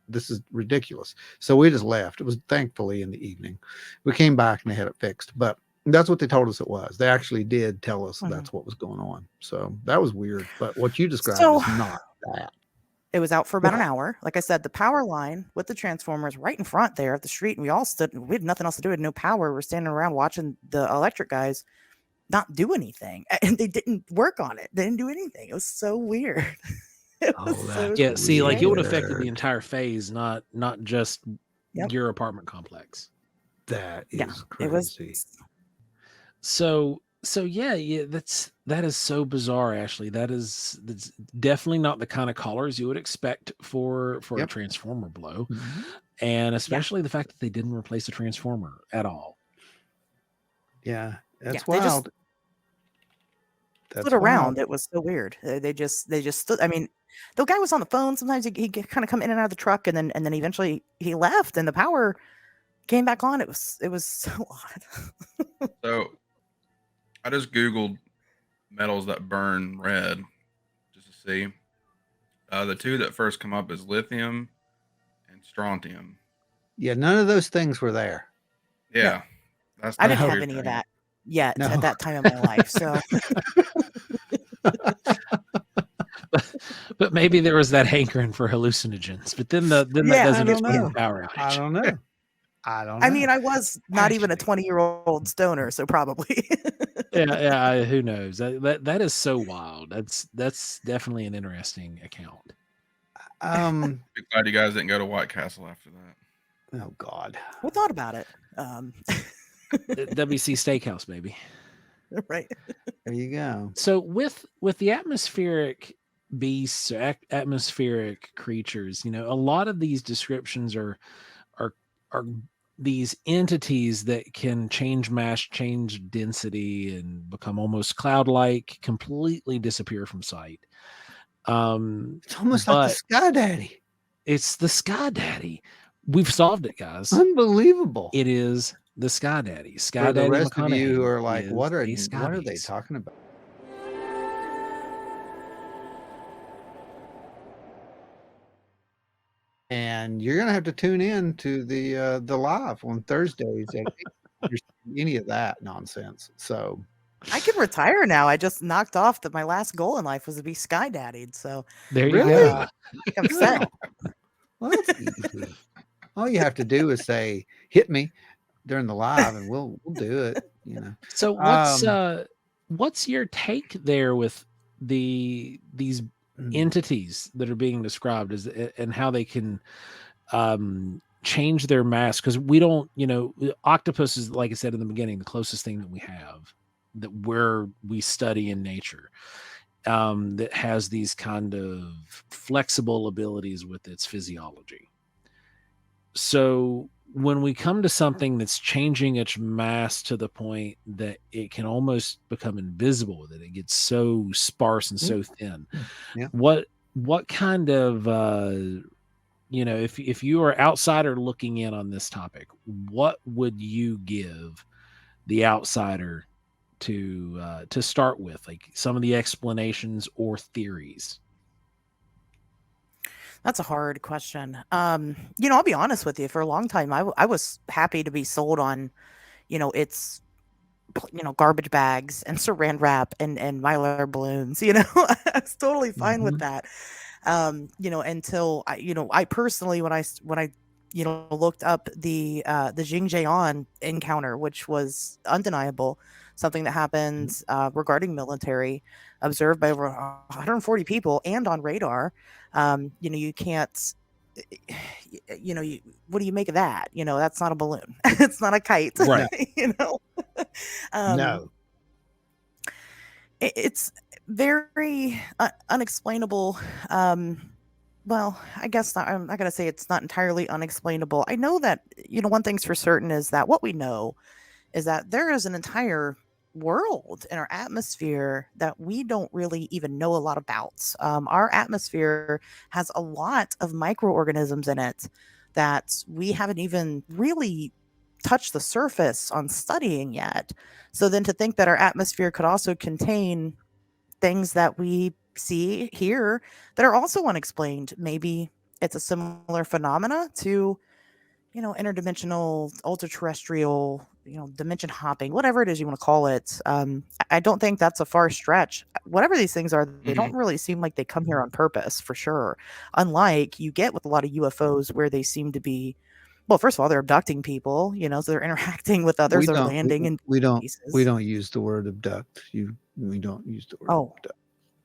this is ridiculous. So we just left. It was thankfully in the evening. We came back and they had it fixed, but that's what they told us it was. They actually did tell us that's what was going on. So that was weird. But what you described is not that. It was out for about an hour. Like I said, the power line with the transformers right in front there at the street, and we all stood. We had nothing else to do. We had no power. We're standing around watching the electric guys not do anything, and they didn't work on it. They didn't do anything. It was so weird. See, like it would have affected the entire phase, not just your apartment complex. That is crazy. It was. So yeah, that is so bizarre, Ashley. That's definitely not the kind of colors you would expect for a transformer blow, and especially the fact that they didn't replace the transformer at all. Yeah, that's wild. That's stood around. It was so weird. They just stood. I mean, the guy was on the phone. Sometimes he kind of come in and out of the truck, and then eventually he left, and the power came back on. It was so odd. So I just Googled metals that burn red just to see. The two that first come up is lithium and strontium. Yeah, none of those things were there. Yeah. No. I didn't have any of that yet at that time of my life. So but maybe there was that hankering for hallucinogens. But then that doesn't explain the power outage. I don't know. I mean, I was not even a 20-year-old stoner, so probably. yeah. Who knows? That is so wild. That's definitely an interesting account. Be glad you guys didn't go to White Castle after that. Oh God, we thought about it. WC Steakhouse, baby. Right. There you go. So with the atmospheric beasts, atmospheric creatures, a lot of these descriptions are these entities that can change mass, change density, and become almost cloud-like, completely disappear from sight. It's almost like the Sky Daddy. It's the Sky Daddy. We've solved it, guys. Unbelievable. It is the Sky Daddy. Sky For Daddy. The rest of you who are like, what are they beast. talking about? And you're gonna have to tune in to the live on Thursdays. Any of that nonsense. So I can retire now. I just knocked off that my last goal in life was to be Sky Daddied. So there you go. I'm set. Well, that's easy. All you have to do is say, "Hit me" during the live, and we'll do it. So what's your take there with these entities that are being described and how they can change their mass? Because we don't, octopus is, like I said in the beginning, the closest thing that we have where we study in nature, that has these kind of flexible abilities with its physiology. So when we come to something that's changing its mass to the point that it can almost become invisible, that it gets so sparse and so thin, Yeah. what kind of if you are outsider looking in on this topic, what would you give the outsider to start with, like some of the explanations or theories? That's a hard question. I'll be honest with you. For a long time, I was happy to be sold on, it's, garbage bags and saran wrap and Mylar balloons. I was totally fine with that. Until I personally, when I looked up the Qing Xian encounter, which was undeniable, something that happened regarding military, observed by over 140 people and on radar. You can't, what do you make of that? That's not a balloon. It's not a kite. Right. No. It's very unexplainable. Well, I guess I'm not going to say it's not entirely unexplainable. I know that, one thing's for certain is that what we know is that there is an entire world in our atmosphere that we don't really even know a lot about. Our atmosphere has a lot of microorganisms in it that we haven't even really touched the surface on studying yet. So then to think that our atmosphere could also contain things that we see here that are also unexplained, maybe it's a similar phenomena to interdimensional, ultra terrestrial, dimension hopping, whatever it is you want to call it. I don't think that's a far stretch. Whatever these things are, they don't really seem like they come here on purpose, for sure. Unlike you get with a lot of UFOs where they seem to be, well, first of all, they're abducting people, so they're interacting with others, they're landing in places. We don't use the word abduct. We don't use the word abduct.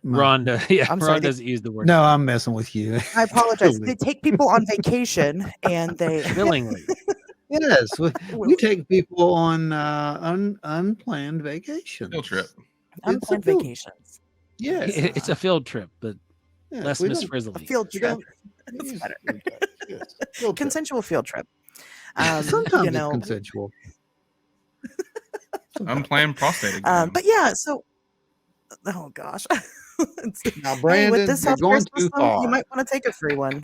Ron doesn't use the word. No, I'm messing with you. I apologize. They take people on vacation and they willingly. Yes, we take people on unplanned vacations. Field trip. Unplanned vacations. Yes, it's a field trip, but less Miss Frizzly. A field trip. Yes. Consensual field trip. Sometimes it's consensual. Unplanned prostate exam. But yeah, so oh gosh. Now, Brandon, with this you're going too far. You might want to take a free one,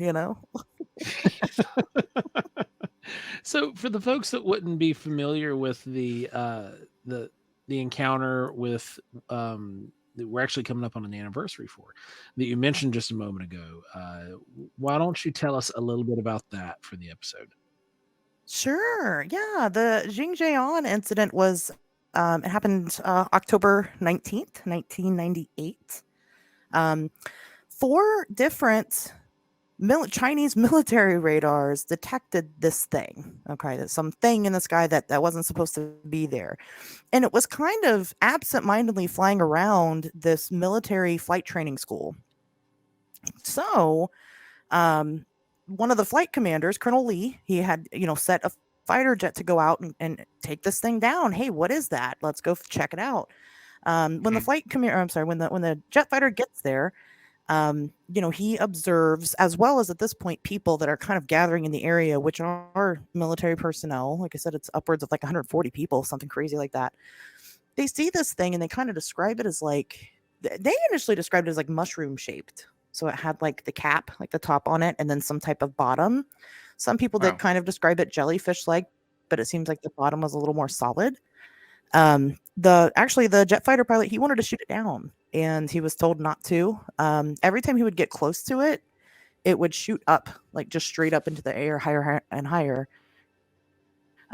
So for the folks that wouldn't be familiar with the encounter with that we're actually coming up on an anniversary for, that you mentioned just a moment ago, why don't you tell us a little bit about that for the episode? Sure. Yeah, the Qing Xian incident was it happened October 19th, 1998. 4 different Chinese military radars detected this thing. Okay, there's something in the sky that wasn't supposed to be there. And it was kind of absent-mindedly flying around this military flight training school. So, one of the flight commanders, Colonel Lee, he had, set a fighter jet to go out and take this thing down. Hey, what is that? Let's go check it out. When the jet fighter gets there, he observes, as well as at this point, people that are kind of gathering in the area, which are military personnel. Like I said, it's upwards of like 140 people, something crazy like that. They see this thing and they kind of describe it as they initially described it as like mushroom shaped. So it had like the cap, like the top on it, and then some type of bottom. Some people did kind of describe it jellyfish like, but it seems like the bottom was a little more solid. The jet fighter pilot, he wanted to shoot it down and he was told not to. Every time he would get close to it, it would shoot up, like just straight up into the air, higher and higher.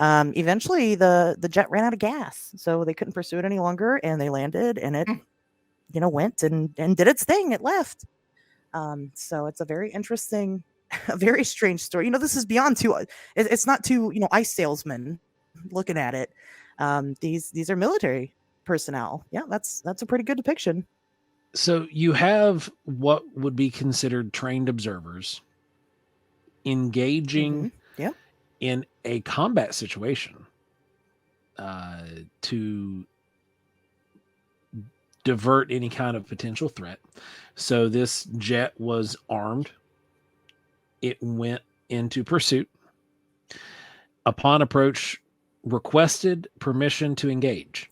Eventually the jet ran out of gas, so they couldn't pursue it any longer, and they landed, and it, went and did its thing. It left. So it's a very interesting, a very strange story. This is beyond it's not two, ice salesmen looking at it. These are military personnel. Yeah, that's a pretty good depiction. So you have what would be considered trained observers engaging in a combat situation to divert any kind of potential threat. So this jet was armed. It went into pursuit. Upon approach, requested permission to engage.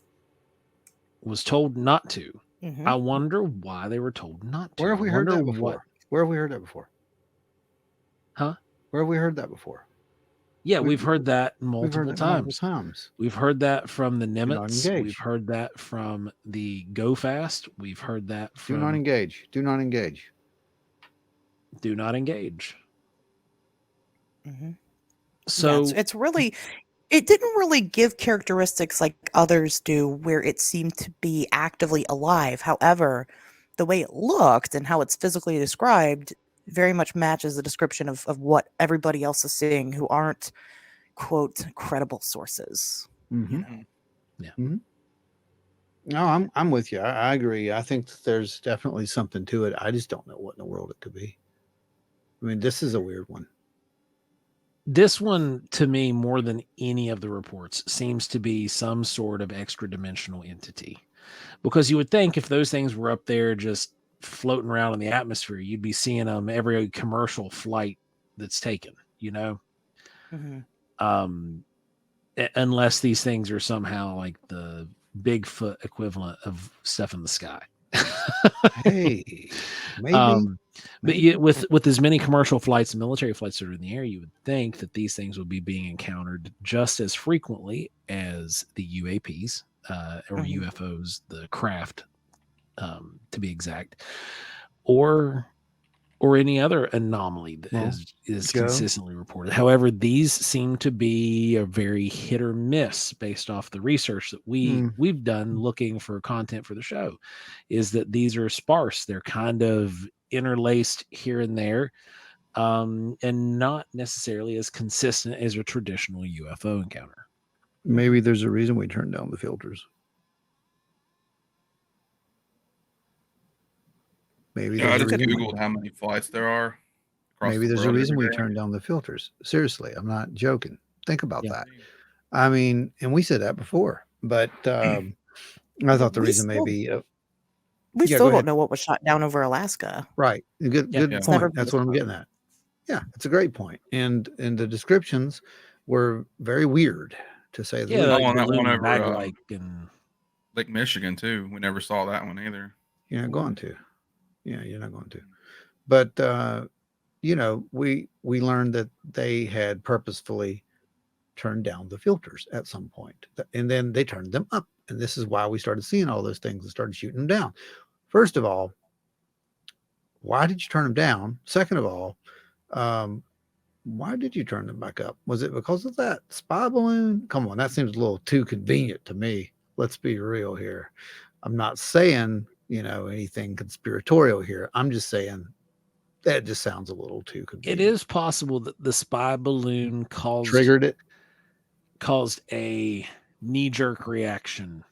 Was told not to. Mhm. I wonder why they were told not to. Where have we heard I that wonder before? Where have we heard that before? Huh? Where have we heard that before? Yeah, we've heard that multiple We've heard that multiple times. times. We've heard that from the not Nimitz. engage. We've heard that from the Go Fast. We've heard that Do from not engage. Do not engage. Do not engage. Mhm. So Yeah, it's really, it didn't really give characteristics like others do, where it seemed to be actively alive. However, the way it looked and how it's physically described very much matches the description of what everybody else is seeing who aren't, quote, credible sources. Mm-hmm. Yeah. Mm-hmm. No, I'm with you. I agree. I think that there's definitely something to it. I just don't know what in the world it could be. I mean, this is a weird one. this one, to me, more than any of the reports, seems to be some sort of extra dimensional entity. Because you would think if those things were up there just floating around in the atmosphere, you'd be seeing them every commercial flight that's taken, you know? Mhm. Unless these things are somehow like the Bigfoot equivalent of stuff in the sky. Hey, maybe. But maybe. with as many commercial flights and military flights that are in the air, you would think that these things would be being encountered just as frequently as the UAPs or Mhm. UFOs, the craft, to be exact, or any other anomaly that Well, is Joe? consistently reported. However, these seem to be a very hit or miss based off the research that we've done looking for content for the show, is that these are sparse. They're kind of interlaced here and there, and not necessarily as consistent as a traditional UFO encounter. Maybe there's a reason we turned down the filters. Maybe Yeah, I there's just a reason. Googled how many flights there are across Maybe the there's a world reason every we day. turned down the filters. Seriously, I'm not joking. Think about Yeah. that. I mean, and we said that before, but I thought the We reason may still- be We Yeah, still go don't ahead. know what was shot down over Alaska. right. Good Yeah. good It's never point. been That's what I'm getting at. Yeah, it's a great point. And the descriptions were very weird, to say the Yeah, least. like on that one balloon over, mag-like and Lake Michigan too. We never saw that one either. You're not going to. Yeah, you're not going to. But we learned that they had purposefully turned down the filters at some point, and then they turned them up, and this is why we started seeing all those things and started shooting them down. First of all, why did you turn them down? Second of all, why did you turn them back up? Was it because of that spy balloon? Come on, that seems a little too convenient to me. Let's be real here. I'm not saying anything conspiratorial here. I'm just saying that just sounds a little too it convenient. is possible that the spy balloon Triggered it. caused a knee-jerk reaction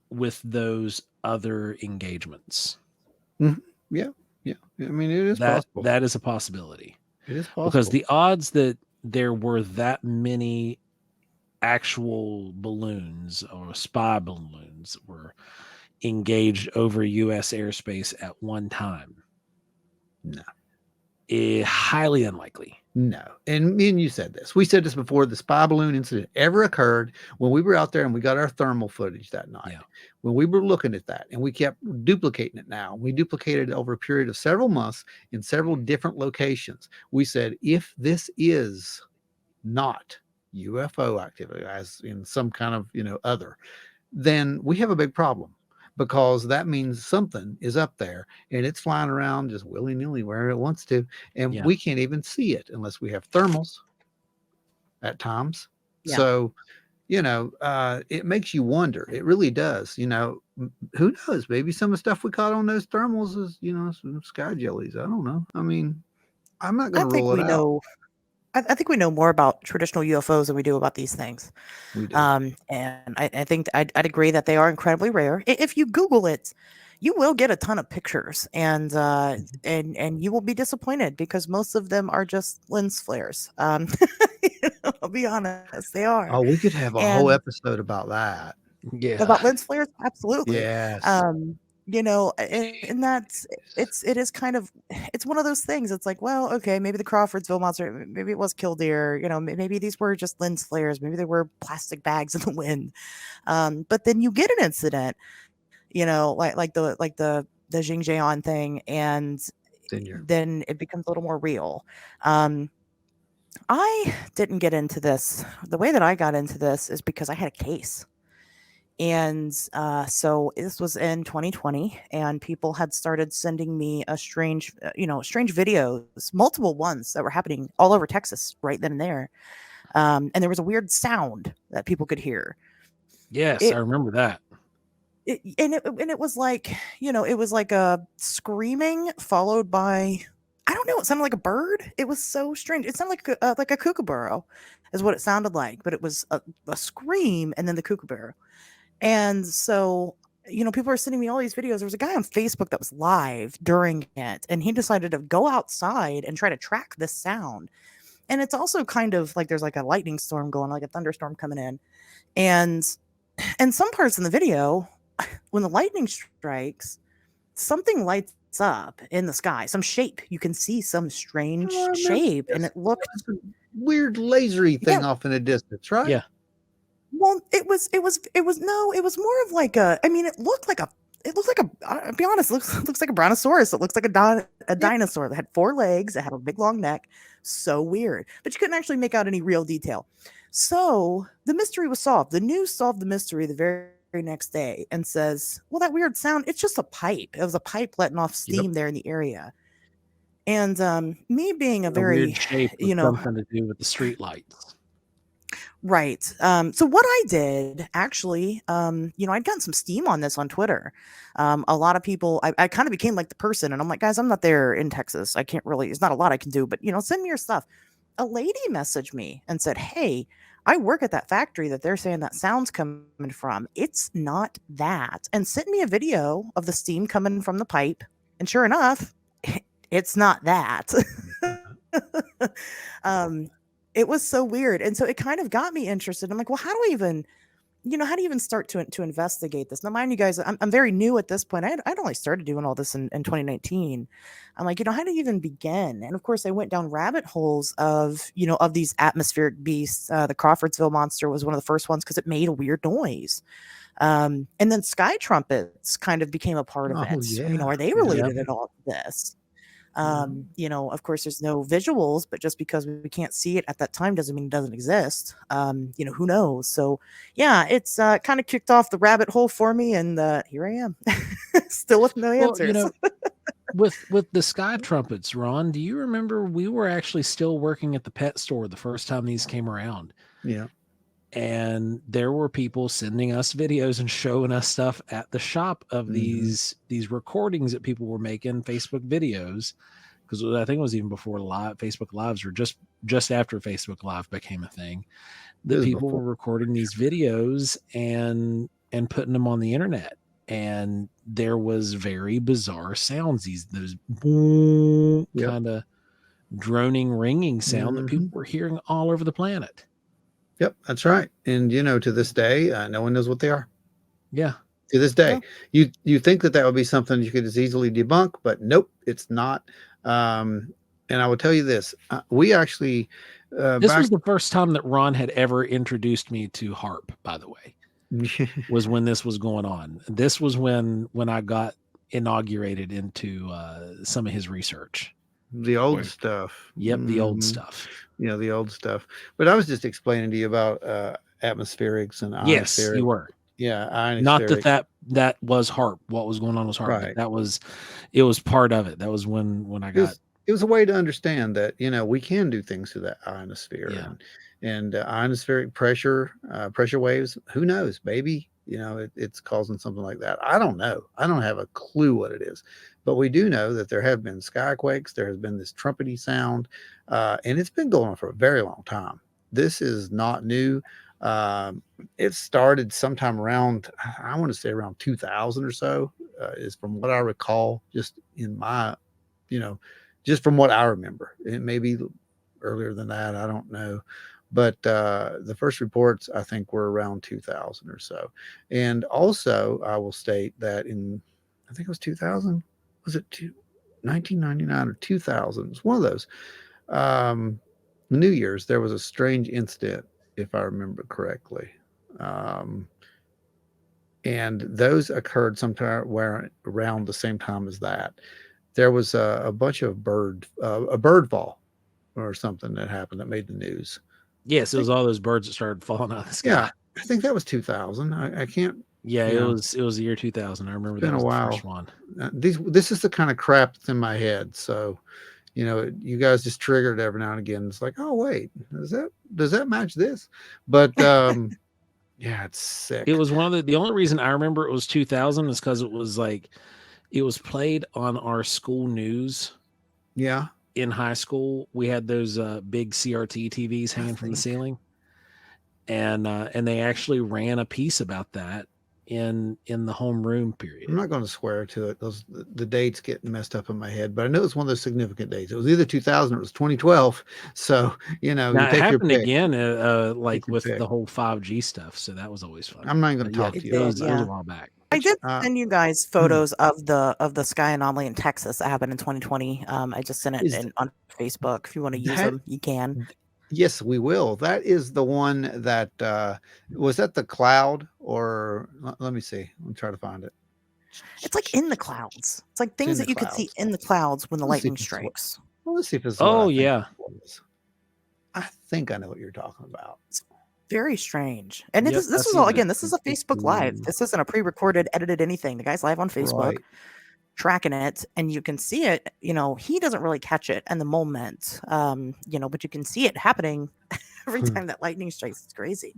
with those other engagements. Yeah. I mean, it is possible. That is a possibility. It is possible Because the odds that there were that many actual balloons or spy balloons that were engaged over U.S. airspace at one time, No. is highly unlikely. No. And me and you said this. We said this before the spy balloon incident ever occurred when we were out there and we got our thermal footage that night. Yeah. When we were looking at that and we kept duplicating it now. We duplicated it over a period of several months in several different locations. We said, if this is not UFO activity, as in some kind of, other, then we have a big problem. Because that means something is up there and it's flying around just willy-nilly where it wants to. And we can't even see it unless we have thermals at times. Yeah. So, it makes you wonder. It really does. Who knows? Maybe some of the stuff we caught on those thermals is, some sky jellies. I don't know. I mean, I'm not going to rule it out. I think we know more about traditional UFOs than we do about these things. We do. And I think I'd agree that they are incredibly rare. If you Google it, you will get a ton of pictures, and you will be disappointed because most of them are just lens flares. I'll be honest, they are. Oh, we could have a whole episode about that. Yeah. About lens flares, absolutely. Yes. and that's it is kind of it's one of those things. It's like, well, okay, maybe the Crawfordsville monster, maybe it was killdeer, maybe these were just lens flares, maybe they were plastic bags in the wind. But then you get an incident, like the Qing Xian thing, and then it becomes a little more real. I didn't get into this. The way that I got into this is because I had a case. And so this was in 2020, and people had started sending me strange videos, multiple ones that were happening all over Texas right then and there. And there was a weird sound that people could hear. Yes, I remember that. It was like, it was like a screaming followed by, I don't know, it sounded like a bird. It was so strange. It sounded like a kookaburra is what it sounded like, but it was a scream and then the kookaburra. And so, people were sending me all these videos. There was a guy on Facebook that was live during it, and he decided to go outside and try to track this sound. And it's also kind of like there's like a lightning storm going, like a thunderstorm coming in. And some parts in the video, when the lightning strikes, something lights up in the sky, some shape. You can see some strange shape, and it looked a weird lasery thing off in the distance, right? Yeah. Well, it was more of like it looked like I'll be honest, looks like a brontosaurus. It looks like a dinosaur that had 4 legs, it had a big long neck. So weird. But you couldn't actually make out any real detail. So the mystery was solved. The news solved the mystery the very next day and says, well, that weird sound, it's just a pipe. It was a pipe letting off steam there in the area. And me being a very weird shape with something to do with the street lights. Right. So what I did actually, I'd gotten some steam on this on Twitter. A lot of people, I kind of became like the person, and I'm like, guys, I'm not there in Texas. I can't really, it's not a lot I can do, but send me your stuff. A lady messaged me and said, hey, I work at that factory that they're saying that sound's coming from. It's not that. And sent me a video of the steam coming from the pipe. And sure enough, it's not that. It was so weird. And so it kind of got me interested. I'm like, well, how do you even start to investigate this? Now, mind you guys, I'm very new at this point. I'd only started doing all this in 2019. I'm like, how do you even begin? And of course, I went down rabbit holes of these atmospheric beasts. The Crawfordsville monster was one of the first ones because it made a weird noise. And then sky trumpets kind of became a part of it. Yeah. Are they related at all to this? Of course there's no visuals, but just because we can't see it at that time doesn't mean it doesn't exist. Who knows? So yeah, it's kind of kicked off the rabbit hole for me, and here I am still with no answers. With the sky trumpets, Ron, do you remember we were actually still working at the pet store the first time these came around? Yeah. And there were people sending us videos and showing us stuff at the shop of these recordings that people were making, Facebook videos, because I think it was even before Facebook Lives, or just after Facebook Live became a thing, that people were recording these videos and putting them on the internet. And there was very bizarre sounds, those boom kind of droning, ringing sound that people were hearing all over the planet. Yep, that's right. And to this day, no one knows what they are. Yeah. To this day, you think that would be something you could as easily debunk, but nope, it's not. And I will tell you this: we actually this was the first time that Ron had ever introduced me to harp. By the way, was when this was going on. This was when I got inaugurated into some of his research. The old stuff. Yep, the old stuff. The old stuff. But I was just explaining to you about atmospherics and ionospheric. Yes, you were. Yeah, ionospheric. Not that was harp. What was going on was harp. Right. It was part of it. That was when I got. It was a way to understand that we can do things to that ionosphere. Yeah. And ionospheric pressure waves. Who knows? Maybe it's causing something like that. I don't know. I don't have a clue what it is. But we do know that there have been skyquakes. There has been this trumpety sound, and it's been going on for a very long time. This is not new. It started sometime around, I want to say around 2000 or so, is from what I recall, just in my, just from what I remember. It may be earlier than that. I don't know. But the first reports, I think, were around 2000 or so. And also, I will state that I think it was 2000. Was it 1999 or 2000? It's one of those. New Year's, there was a strange incident, if I remember correctly. And those occurred sometime around the same time as that. There was a bunch of a bird fall or something that happened that made the news. Yes, it was all those birds that started falling out of the sky. Yeah, I think that was 2000. I can't. Yeah, it was the year 2000. I remember that was the first one. This is the kind of crap that's in my head. So, you guys just triggered every now and again. It's like, oh wait, does that match this? But yeah, it's sick. It was one of the only reason I remember it was 2000 is because it was played on our school news. Yeah. In high school, we had those big CRT TVs hanging from the ceiling, and they actually ran a piece about that in the homeroom period. I'm not going to swear to it. The dates get messed up in my head, but I know it's one of those significant dates. It was either 2000 or it was 2012. So now, you it take happened your pick. again, like with the whole 5G stuff. So that was always fun. I'm not even going to talk to you. It was a while back. I did send you guys photos of the Sky Anomaly in Texas that happened in 2020. I just sent it on Facebook. If you want to use them, you can. Yes, we will. That is the one that was that the cloud, or let me see. I'm trying to find it. It's like in the clouds. It's like things that you could see in the clouds when the lightning strikes. Well, let's see if it's. Oh yeah. I think I know what you're talking about. It's very strange. And this is all again. This is a Facebook Live. This isn't a pre-recorded, edited anything. The guy's live on Facebook. Right. Tracking it, and you can see it. He doesn't really catch it in the moment, but you can see it happening every time that lightning strikes. It's crazy.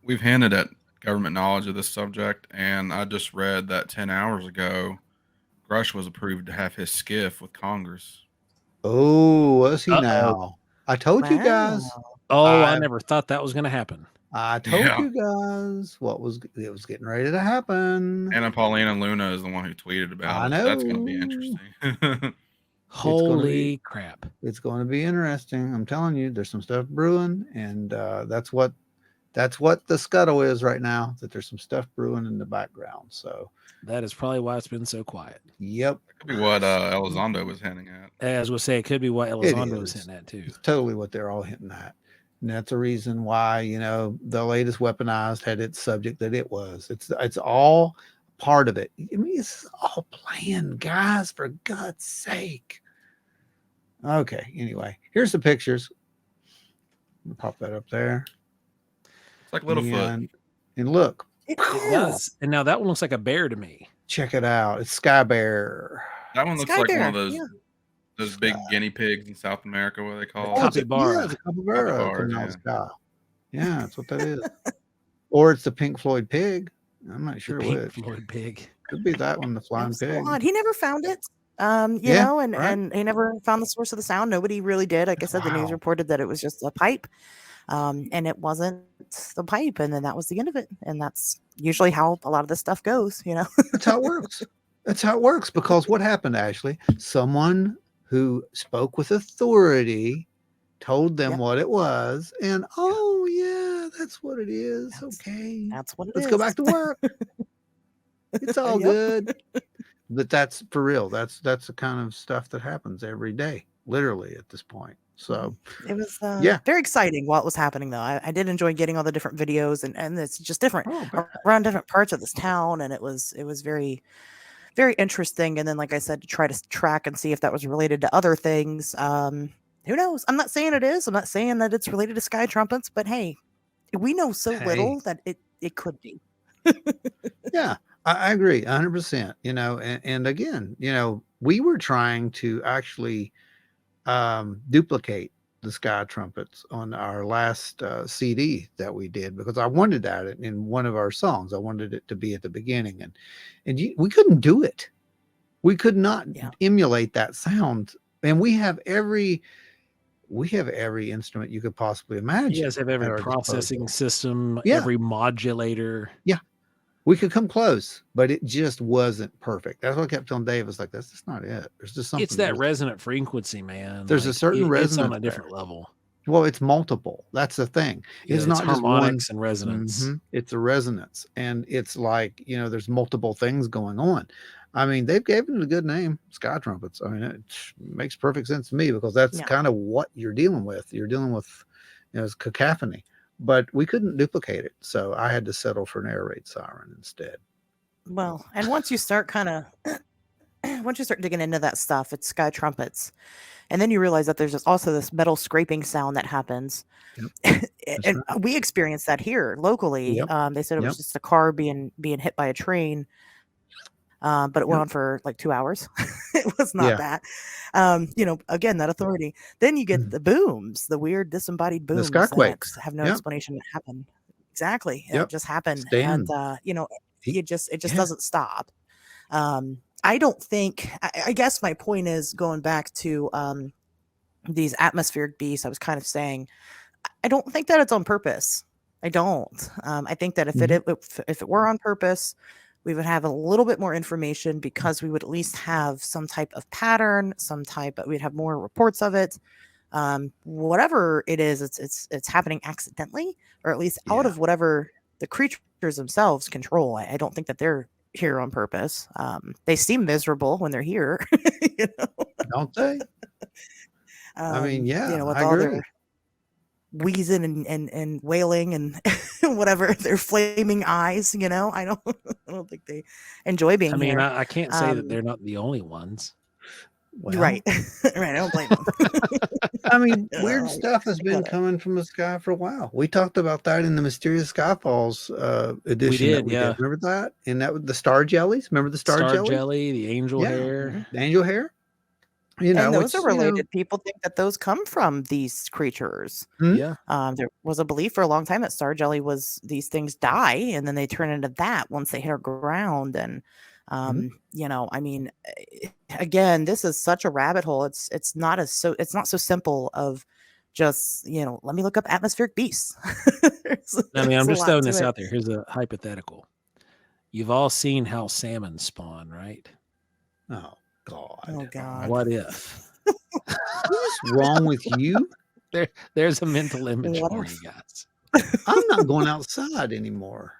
We've hinted at government knowledge of this subject, and I just read that 10 hours ago, Grush was approved to have his skiff with Congress. Oh, was he now? I told you guys. I never thought that was going to happen. I told you guys it was getting ready to happen. Anna Paulina Luna is the one who tweeted about it. I know. That's going to be interesting. Holy crap. It's going to be interesting. I'm telling you, there's some stuff brewing, and that's what the scuttle is right now, that there's some stuff brewing in the background. So that is probably why it's been so quiet. Yep. That could be what Elizondo was hinting at. As we'll say, it could be what Elizondo was hinting at too. It's totally what they're all hinting at. And that's a reason why, the latest weaponized had its subject that it was. It's all part of it. I mean, it's all planned, guys, for God's sake. Okay, anyway, here's the pictures. I'll pop that up there. It's like Littlefoot. And look. It does. And now that one looks like a bear to me. Check it out. It's Sky Bear. That one looks like one of those... Those big guinea pigs in South America, what they call capybara. Yeah, it's a capybara. Yeah, that's what that is. Or it's the Pink Floyd pig. I'm not sure Pink Floyd pig. Could be that one, the flying pig. He never found it. And he never found the source of the sound. Nobody really did. Like I said, the news reported that it was just a pipe. And it wasn't the pipe, and then that was the end of it. And that's usually how a lot of this stuff goes, That's how it works. That's how it works. Because what happened, Ashley? Someone who spoke with authority told them what it was, and that's what it is. Okay, that's what it Let's is. go back to work. It's all good. But that's for real. That's the kind of stuff that happens every day, literally at this point. So it was very exciting while it was happening, though. I did enjoy getting all the different videos, and it's just different around different parts of this town, and it was very, very interesting. And then, like I said, to try to track and see if that was related to other things. Who knows? I'm not saying it is. I'm not saying that it's related to sky trumpets, but hey, we know so little that it could be. Yeah, I agree 100%. And again, we were trying to actually duplicate the sky trumpets on our last CD that we did, because I wanted that in one of our songs. I wanted it to be at the beginning, and we couldn't do it. We could not emulate that sound. And we have every instrument you could possibly imagine. You guys have every processing system, every modulator. Yeah. We could come close, but it just wasn't perfect. That's what I kept telling Dave. It's like, that's just not it. There's just something. It's that resonant frequency, man. There's a certain resonance. It's on a different level. Well, it's multiple. That's the thing. It's not harmonics just and resonance. It's a resonance. And it's like, there's multiple things going on. I mean, they've given it a good name, sky trumpets. I mean, it makes perfect sense to me because that's Yeah. kind of what you're dealing with. You're dealing with, it's cacophony, but we couldn't duplicate it, so I had to settle for an air raid siren instead. Well, and once you start once you start digging into that stuff, it's sky trumpets. And then you realize that there's also this metal scraping sound that happens. Yep. And we experienced that here locally. Yep. They said it was Yep. just a car being hit by a train. But it went on for like 2 hours. It was not Yeah. that. Again, that authority. Then you get the booms, the weird disembodied The booms skyquakes. that have no Yep. explanation that happen. Exactly. Yep. It just happened. Stand. And it just Yeah. doesn't stop. I don't think I guess my point is going back to these atmospheric beasts. I was kind of saying I don't think that it's on purpose. I don't. I think that if it were on purpose, we would have a little bit more information because we would at least have some type of pattern, we'd have more reports of it. Whatever it is, it's happening accidentally, or at least out of whatever the creatures themselves control. I don't think that they're here on purpose. They seem miserable when they're here, Don't they? I mean, with I all agree. their wheezing and wailing and whatever, their flaming eyes. I don't think they enjoy being here. I can't say that they're not the only ones. Well, right. I don't blame them. I mean, weird stuff has been coming from the sky for a while. We talked about that in the Mysterious Skyfalls edition. We did. Remember that? And that was the star jellies. Remember the star jelly, the angel hair, the angel hair. And those are related. People think that those come from these creatures. Yeah. There was a belief for a long time that star jelly was these things die and then they turn into that once they hit our ground. And I mean, again, this is such a rabbit hole. It's not so simple of just let me look up atmospheric beasts. I mean, I'm just throwing this out there. Here's a hypothetical. You've all seen how salmon spawn, right? Oh God. Oh God. What if? What's wrong with you? There's a mental image for you guys. I'm not going outside anymore.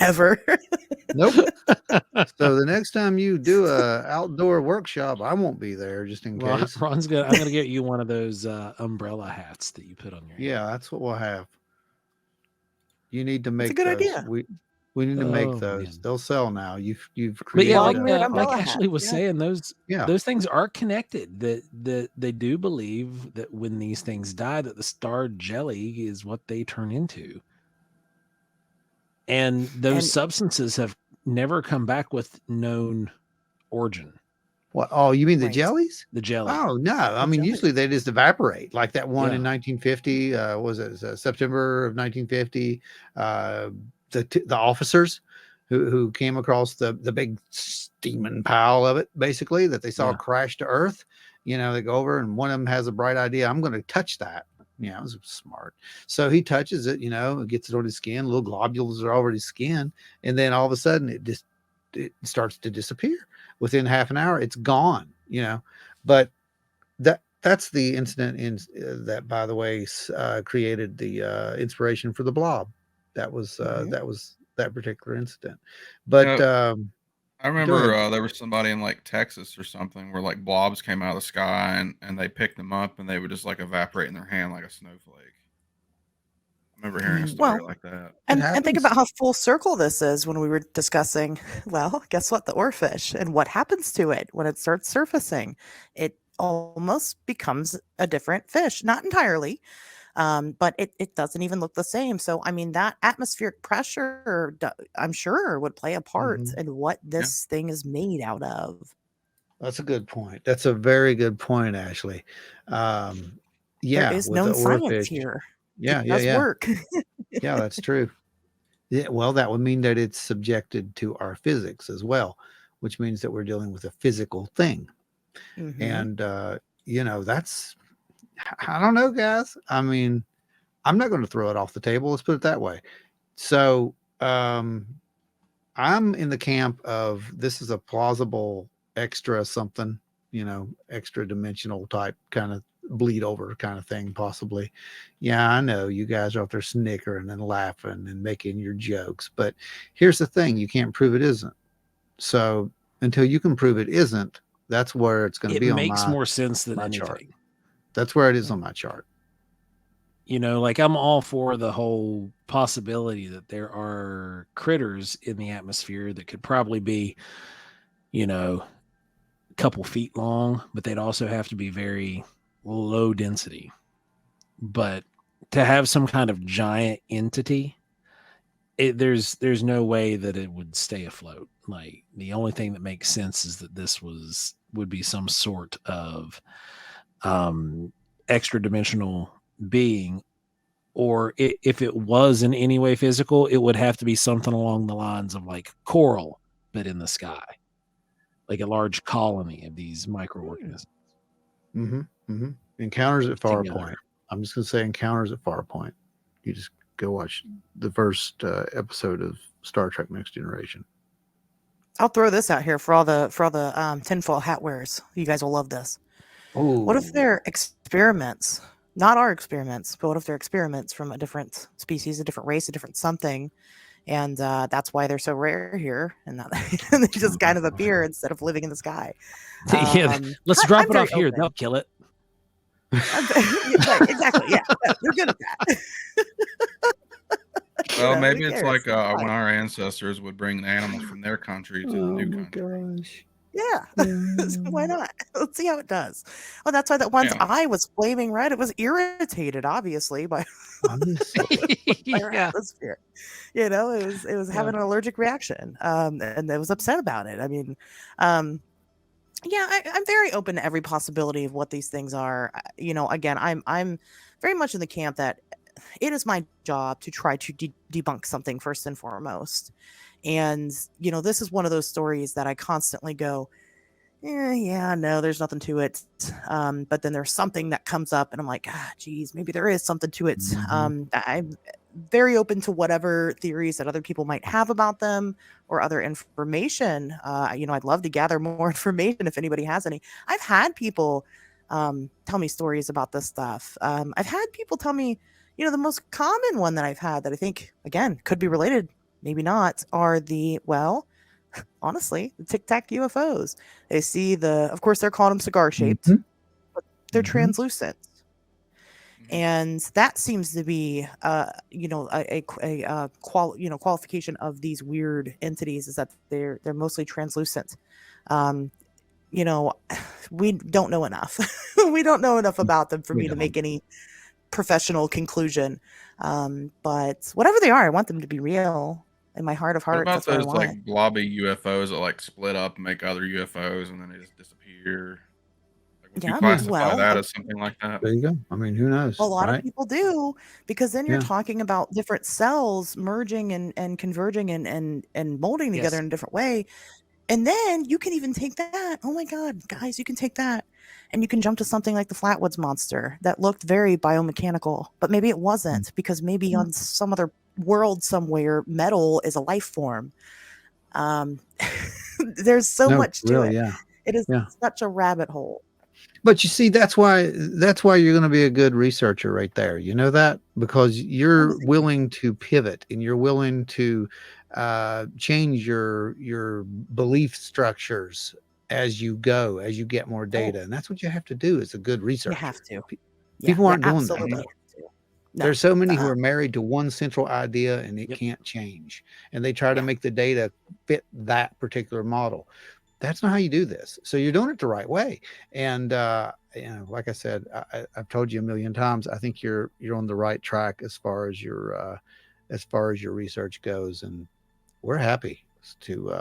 Ever. Nope. So the next time you do a outdoor workshop, I won't be there just in case. I'm gonna get you one of those umbrella hats that you put on your head. Yeah, that's what we'll have. You need to make That's a good idea. We need to make those. Man. They'll sell now. You've But created. yeah, like Ashley was saying, those things are connected. That they do believe that when these things die, that the star jelly is what they turn into, and those substances have never come back with known origin. What? Oh, you mean the jellies? The jelly. Oh no! I mean, usually they just evaporate, like that one in 1950. Was it September of 1950? The officers who came across the big steaming pile of it, basically, that they saw crash to earth. They go over and one of them has a bright idea. I'm going to touch that. It was smart. So he touches it, gets it on his skin. Little globules are over his skin, and then all of a sudden it starts to disappear. Within half an hour, it's gone. But that's the incident that, by the way, created the inspiration for the blob. That was that particular incident. But I remember there was somebody in like Texas or something where like blobs came out of the sky and they picked them up and they would just like evaporate in their hand like a snowflake. I remember hearing a story like that. And think about how full circle this is when we were discussing, well, guess what? The oarfish and what happens to it when it starts surfacing. It almost becomes a different fish. Not entirely, but it doesn't even look the same. So, I mean, that atmospheric pressure, I'm sure, would play a part in what this thing is made out of. That's a good point. That's a very good point, Ashley. There is known science here. Yeah, it does work. Yeah, that's true. Yeah, well, that would mean that it's subjected to our physics as well, which means that we're dealing with a physical thing. And that's, I don't know, guys. I mean, I'm not going to throw it off the table. Let's put it that way. So I'm in the camp of this is a plausible extra something, extra dimensional type kind of bleed over kind of thing, possibly. Yeah, I know you guys are out there snickering and laughing and making your jokes, but here's the thing: you can't prove it isn't. So until you can prove it isn't, that's where it's going to be on makes more sense than anything. chart. That's where it is on my chart. You know, like I'm all for the whole possibility that there are critters in the atmosphere that could probably be, you know, a couple feet long, but they'd also have to be very low density. But to have some kind of giant entity, there's no way that it would stay afloat. Like the only thing that makes sense is that this would be some sort of extra dimensional being, or if it was in any way physical, it would have to be something along the lines of like coral, but in the sky, like a large colony of these microorganisms. Encounters at Farpoint. I'm just gonna say Encounters at Farpoint. You just go watch the first episode of Star Trek Next Generation. I'll throw this out here for all the tinfoil hat wearers. You guys will love this. Ooh. What if they're experiments? Not our experiments, but what if they're experiments from a different species, a different race, a different something, and that's why they're so rare here, and they just kind of appear instead of living in the sky. Let's drop it off here. They'll kill it. Right, exactly. Yeah, you're good at that. Well, maybe it's like when our ancestors would bring animals from their country to the new country. Gosh. Yeah, why not? Let's see how it does. Well, that's why that once I was flaming red, it was irritated, obviously, by our atmosphere. You know, it was having an allergic reaction, and it was upset about it. I mean, I'm very open to every possibility of what these things are. You know, again, I'm very much in the camp that it is my job to try to debunk something first and foremost. And, you know, this is one of those stories that I constantly go, no, there's nothing to it. But then there's something that comes up and I'm like, geez, maybe there is something to it. I'm very open to whatever theories that other people might have about them or other information. You know, I'd love to gather more information if anybody has any. I've had people tell me stories about this stuff. I've had people tell me, you know, the most common one that I've had that I think, again, could be related, maybe not, are honestly, the Tic Tac UFOs. They see of course, they're calling them cigar shaped, but they're translucent. And that seems to be, you know, a qualification of these weird entities, is that they're mostly translucent. You know, we don't know enough. We don't know enough about them for me to make any professional conclusion. But whatever they are, I want them to be real. In my heart of hearts, what about that's those what I want. like blobby UFOs that like split up and make other UFOs and then they just disappear? Like, would you classify that as something like that? There you go. I mean, who knows? A lot of people do, because then you're talking about different cells merging and converging and molding together in a different way. And then you can even take that. Oh my God, guys, you can take that and you can jump to something like the Flatwoods Monster that looked very biomechanical, but maybe it wasn't, because maybe on some other world somewhere, metal is a life form. There's so much to it. Yeah. It is such a rabbit hole. But you see, that's why you're going to be a good researcher right there. You know that, because you're willing to pivot and you're willing to change your belief structures as you go, as you get more data. And that's what you have to do as a good researcher. You have to. People aren't doing that. No, there's so many who are married to one central idea and it can't change. And they try to make the data fit that particular model. That's not how you do this. So you're doing it the right way. And, you know, like I said, I've told you a million times, I think you're on the right track as far as your research goes. And we're happy to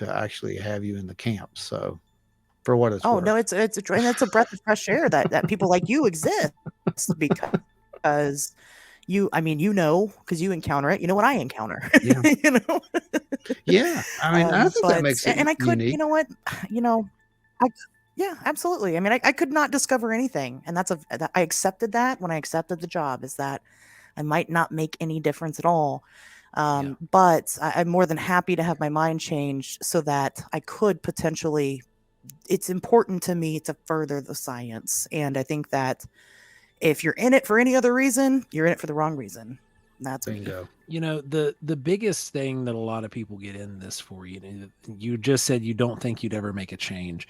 actually have you in the camp. So for what it's worth. No, it's a breath of fresh air that people like you exist, because because you encounter it. You know what I encounter. Yeah. You know. Yeah, I mean, I think that makes it. And I could, unique. you know what, absolutely. I mean, I could not discover anything, and I accepted that when I accepted the job, is that I might not make any difference at all. But I'm more than happy to have my mind changed so that I could potentially it's important to me to further the science. And I think that if you're in it for any other reason, you're in it for the wrong reason. That's me. Bingo. You know, the biggest thing that a lot of people get in this for, you just said you don't think you'd ever make a change.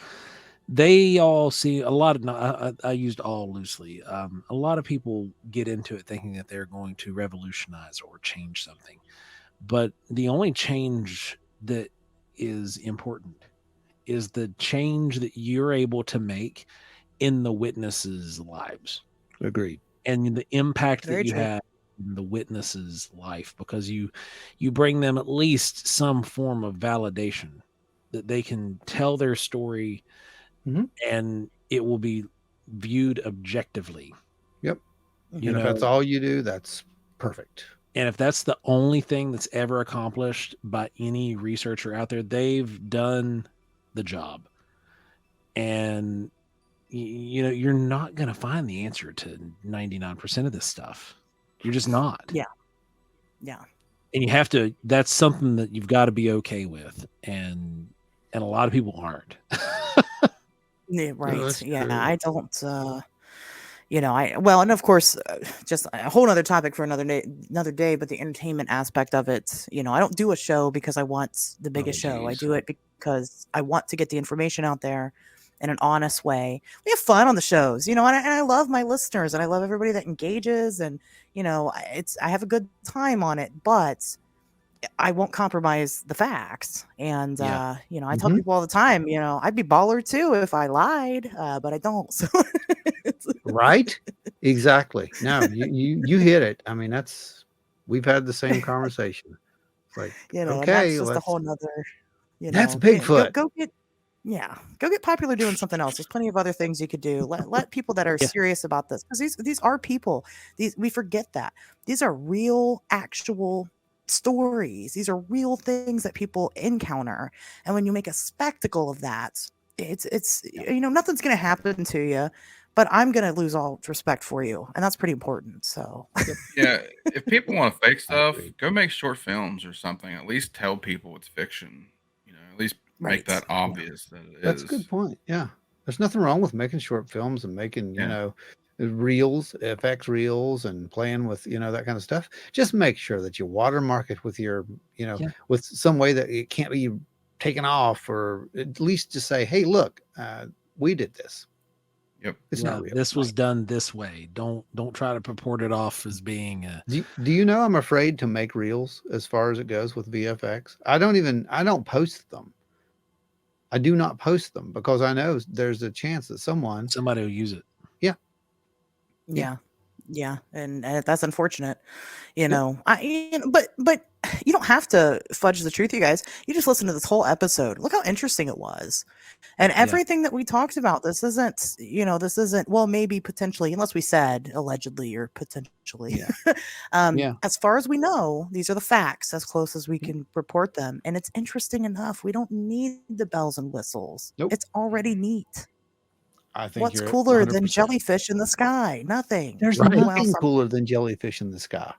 They all see a lot of, I used all loosely. A lot of people get into it thinking that they're going to revolutionize or change something. But the only change that is important is the change that you're able to make in the witnesses' lives. Agreed. And the impact Very that you true. have in the witness's life, because you bring them at least some form of validation that they can tell their story and it will be viewed objectively. Yep. You And know, if that's all you do, that's perfect. and if that's the only thing that's ever accomplished by any researcher out there, they've done the job. And you know, you're not going to find the answer to 99% of this stuff. You're just not. Yeah. Yeah. And you have to, that's something that you've got to be okay with. And a lot of people aren't. Yeah, right. that's Yeah, true. I don't. Well, and of course, just a whole other topic for another day. But the entertainment aspect of it, I don't do a show because I want the biggest show. I geez. do it because I want to get the information out there in an honest way. We have fun on the shows, and I love my listeners and I love everybody that engages, and I have a good time on it, but I won't compromise the facts. And, Yeah. I tell people all the time, I'd be baller too if I lied, but I don't. So Right? Exactly. No, you hit it. I mean, we've had the same conversation. It's like, and that's okay, just a whole nother, that's go Bigfoot. get popular doing something else. There's plenty of other things you could do. Let people that are Yeah. serious about this, because these are people. We forget that these are real, actual stories. These are real things that people encounter, and when you make a spectacle of that, it's nothing's going to happen to you, but I'm going to lose all respect for you, and that's pretty important. So Yeah, if people want to fake stuff, agree. go make short films or something. At least tell people it's fiction. At least make Right. that obvious that it That's is. a good point. Yeah. There's nothing wrong with making short films and making, Yeah. reels, FX reels, and playing with, that kind of stuff. Just make sure that you watermark it with your, Yeah. with some way that it can't be taken off, or at least just say, hey, look, we did this. Yep. It's not real. This was done this way. Don't try to purport it off as being Do you know I'm afraid to make reels as far as it goes with VFX? I don't post them. I do not post them because I know there's a chance that somebody will use it. Yeah, and that's unfortunate, but you don't have to fudge the truth, you guys. You just listen to this whole episode. Look how interesting it was, and everything that we talked about. This isn't, well, maybe potentially, unless we said allegedly or potentially. Yeah. As far as we know, these are the facts, as close as we can report them, and it's interesting enough. We don't need the bells and whistles. Nope. It's already neat. I think What's you're cooler than 100%. jellyfish in the sky? Nothing. There's Right. nothing cooler than jellyfish in the sky.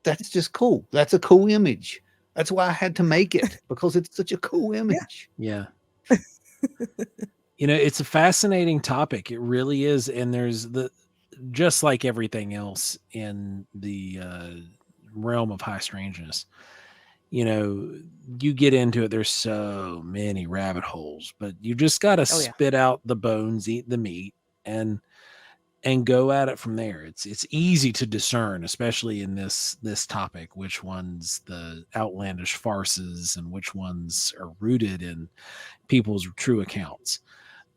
That's just cool. That's a cool image. That's why I had to make it, because it's such a cool image. Yeah. It's a fascinating topic. It really is. And there's just like everything else in the realm of high strangeness, you get into it. There's so many rabbit holes, but you just got to spit out the bones, eat the meat, and go at it from there. It's easy to discern, especially in this topic, which ones the outlandish farces and which ones are rooted in people's true accounts.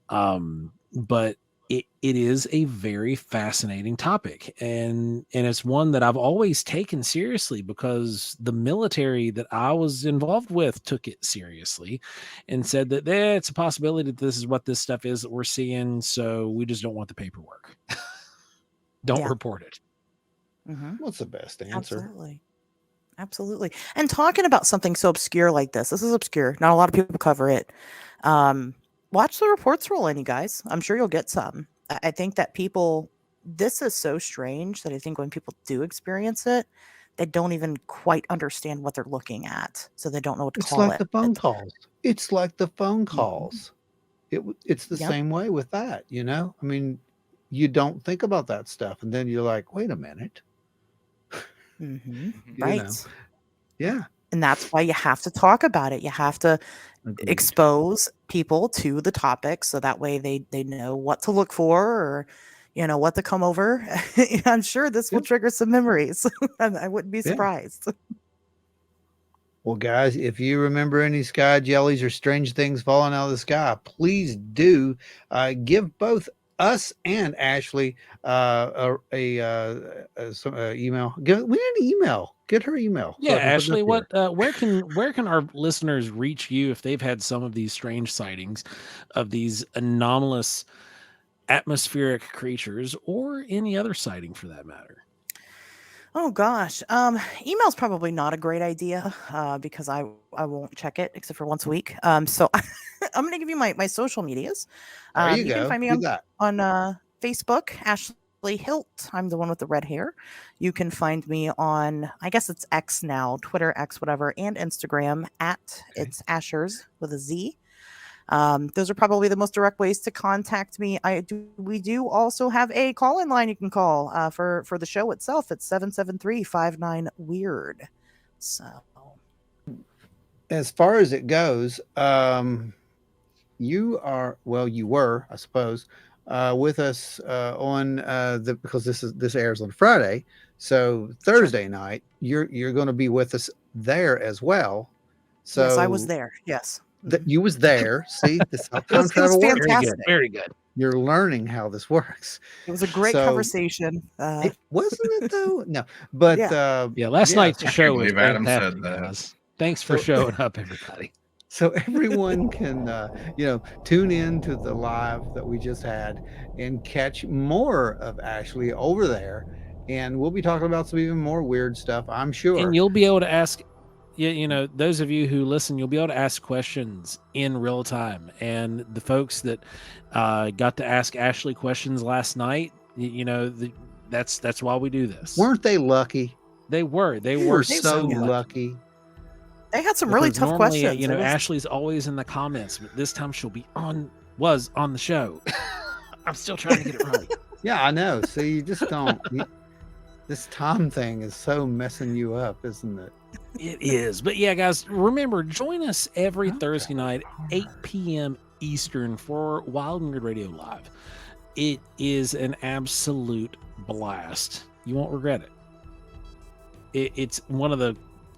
But it is a very fascinating topic, and it's one that I've always taken seriously, because the military that I was involved with took it seriously and said that it's a possibility that this is what this stuff is that we're seeing, so we just don't want the paperwork. Don't report it. Mm-hmm. What's the best answer? Absolutely. And talking about something so obscure like this is obscure. Not a lot of people cover it. Watch the reports roll in, you guys. I'm sure you'll get some. I think that this is so strange that I think when people do experience it, they don't even quite understand what they're looking at, so they don't know what to It's call like it. the phone calls. It's like the phone Mhm. calls. It's the Yep. same way with that, you know? I mean, you don't think about that stuff, and then you're like, "Wait a minute." Mhm. You know? Right. Yeah. And that's why you have to talk about it. You have to Agreed. expose people to the topic so that way they know what to look for, or what to come over. I'm sure this will Yep. trigger some memories. I wouldn't be Yeah. surprised. Well, guys, if you remember any sky jellies or strange things falling out of the sky, please do give both us and Ashley some email. We need an email. Get her email. So Yeah, I can put it Ashley, up here. where can our listeners reach you if they've had some of these strange sightings of these anomalous atmospheric creatures, or any other sighting for that matter? Oh gosh. Email's probably not a great idea because I won't check it except for once a week. So I'm gonna give you my social medias. There you You can go. find me Do that. on Facebook, Ashley Hilt. I'm the one with the red hair. You can find me on, I guess it's X now, Twitter, X, whatever, and Instagram it's Ashers with a Z. Those are probably the most direct ways to contact me. We do also have a call-in line you can call for the show itself. It's 773-59-WEIRD. So As far as it goes, you were, I suppose, with us on because this airs on Friday, so Thursday night you're going to be with us there as well. So yes, I was there. Yes, you was there. See, this how time it was travel works. Very fantastic. good. Very good. You're learning how this works. It was a great So, conversation. it wasn't it though? No, but Yeah. Last night's I show can't was believe Adam fantastic, said that. guys. Thanks for So- showing up, everybody. so everyone can tune in to the live that we just had and catch more of Ashley over there, and we'll be talking about some even more weird stuff, I'm sure. And you'll be able to ask, those of you who listen, you'll be able to ask questions in real time. And the folks that got to ask Ashley questions last night, that's why we do this. Weren't they lucky? They were so lucky. lucky. They had some really Because tough normally, questions. Ashley's always in the comments, but this time she'll be was on the show. I'm still trying to get it right. Yeah, I know. See, you just don't. This time thing is so messing you up, isn't it? It is. But yeah, guys, remember, join us every Thursday night, 8 p.m. Eastern for Wild and Weird Radio Live. It is an absolute blast. You won't regret it. It's one of the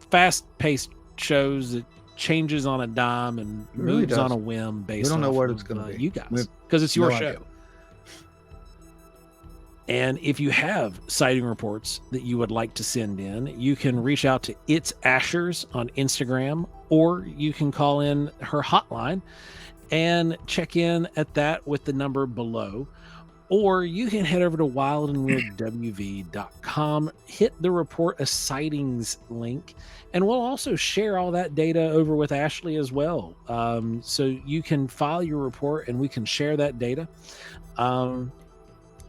fast-paced shows that changes on a dime and really moves does. on a whim based don't know off what of, it's gonna be. you guys, because it's your no show. idea. And if you have sighting reports that you would like to send in, you can reach out to It's Ashers on Instagram, or you can call in her hotline and check in at that with the number below. Or you can head over to wildandweirdwv.com, hit the report a sightings link, and we'll also share all that data over with Ashley as well. So you can file your report and we can share that data.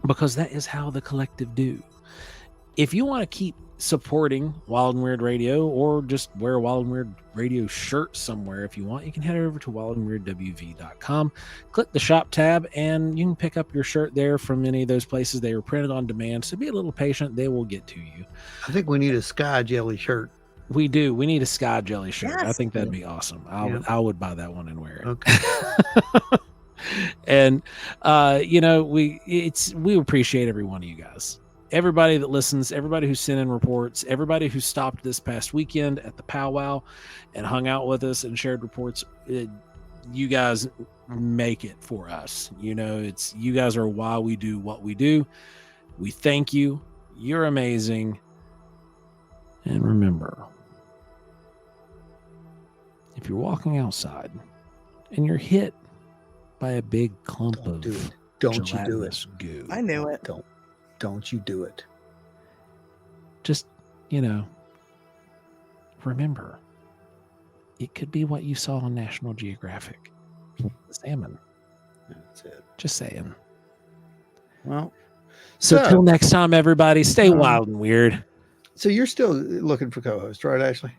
Because that is how the collective do. If you want to keep supporting Wild and Weird Radio, or just wear a Wild and Weird Radio shirt somewhere if you want, you can head over to wildandweirdwv.com, click the shop tab, and you can pick up your shirt there from any of those places. They were printed on demand, so be a little patient. They will get to you. I think we need a sky jelly shirt. We do. We need a Sky Jelly shirt. Yes. I think that'd be awesome. I would buy that one and wear it. Okay. And we appreciate every one of you guys, everybody that listens, everybody who sent in reports, everybody who stopped this past weekend at the powwow and hung out with us and shared reports. You guys make it for us. It's you guys are why we do what we do. We thank you. You're amazing. And remember, if you're walking outside and you're hit by a big clump Don't do of it. Don't you do it. gelatinous goo, I knew it. Don't you do it. just remember, it could be what you saw on National Geographic. Salmon. That's it. Just saying. Well, So till next time, everybody, stay wild and weird. So you're still looking for co-host, right, Ashley?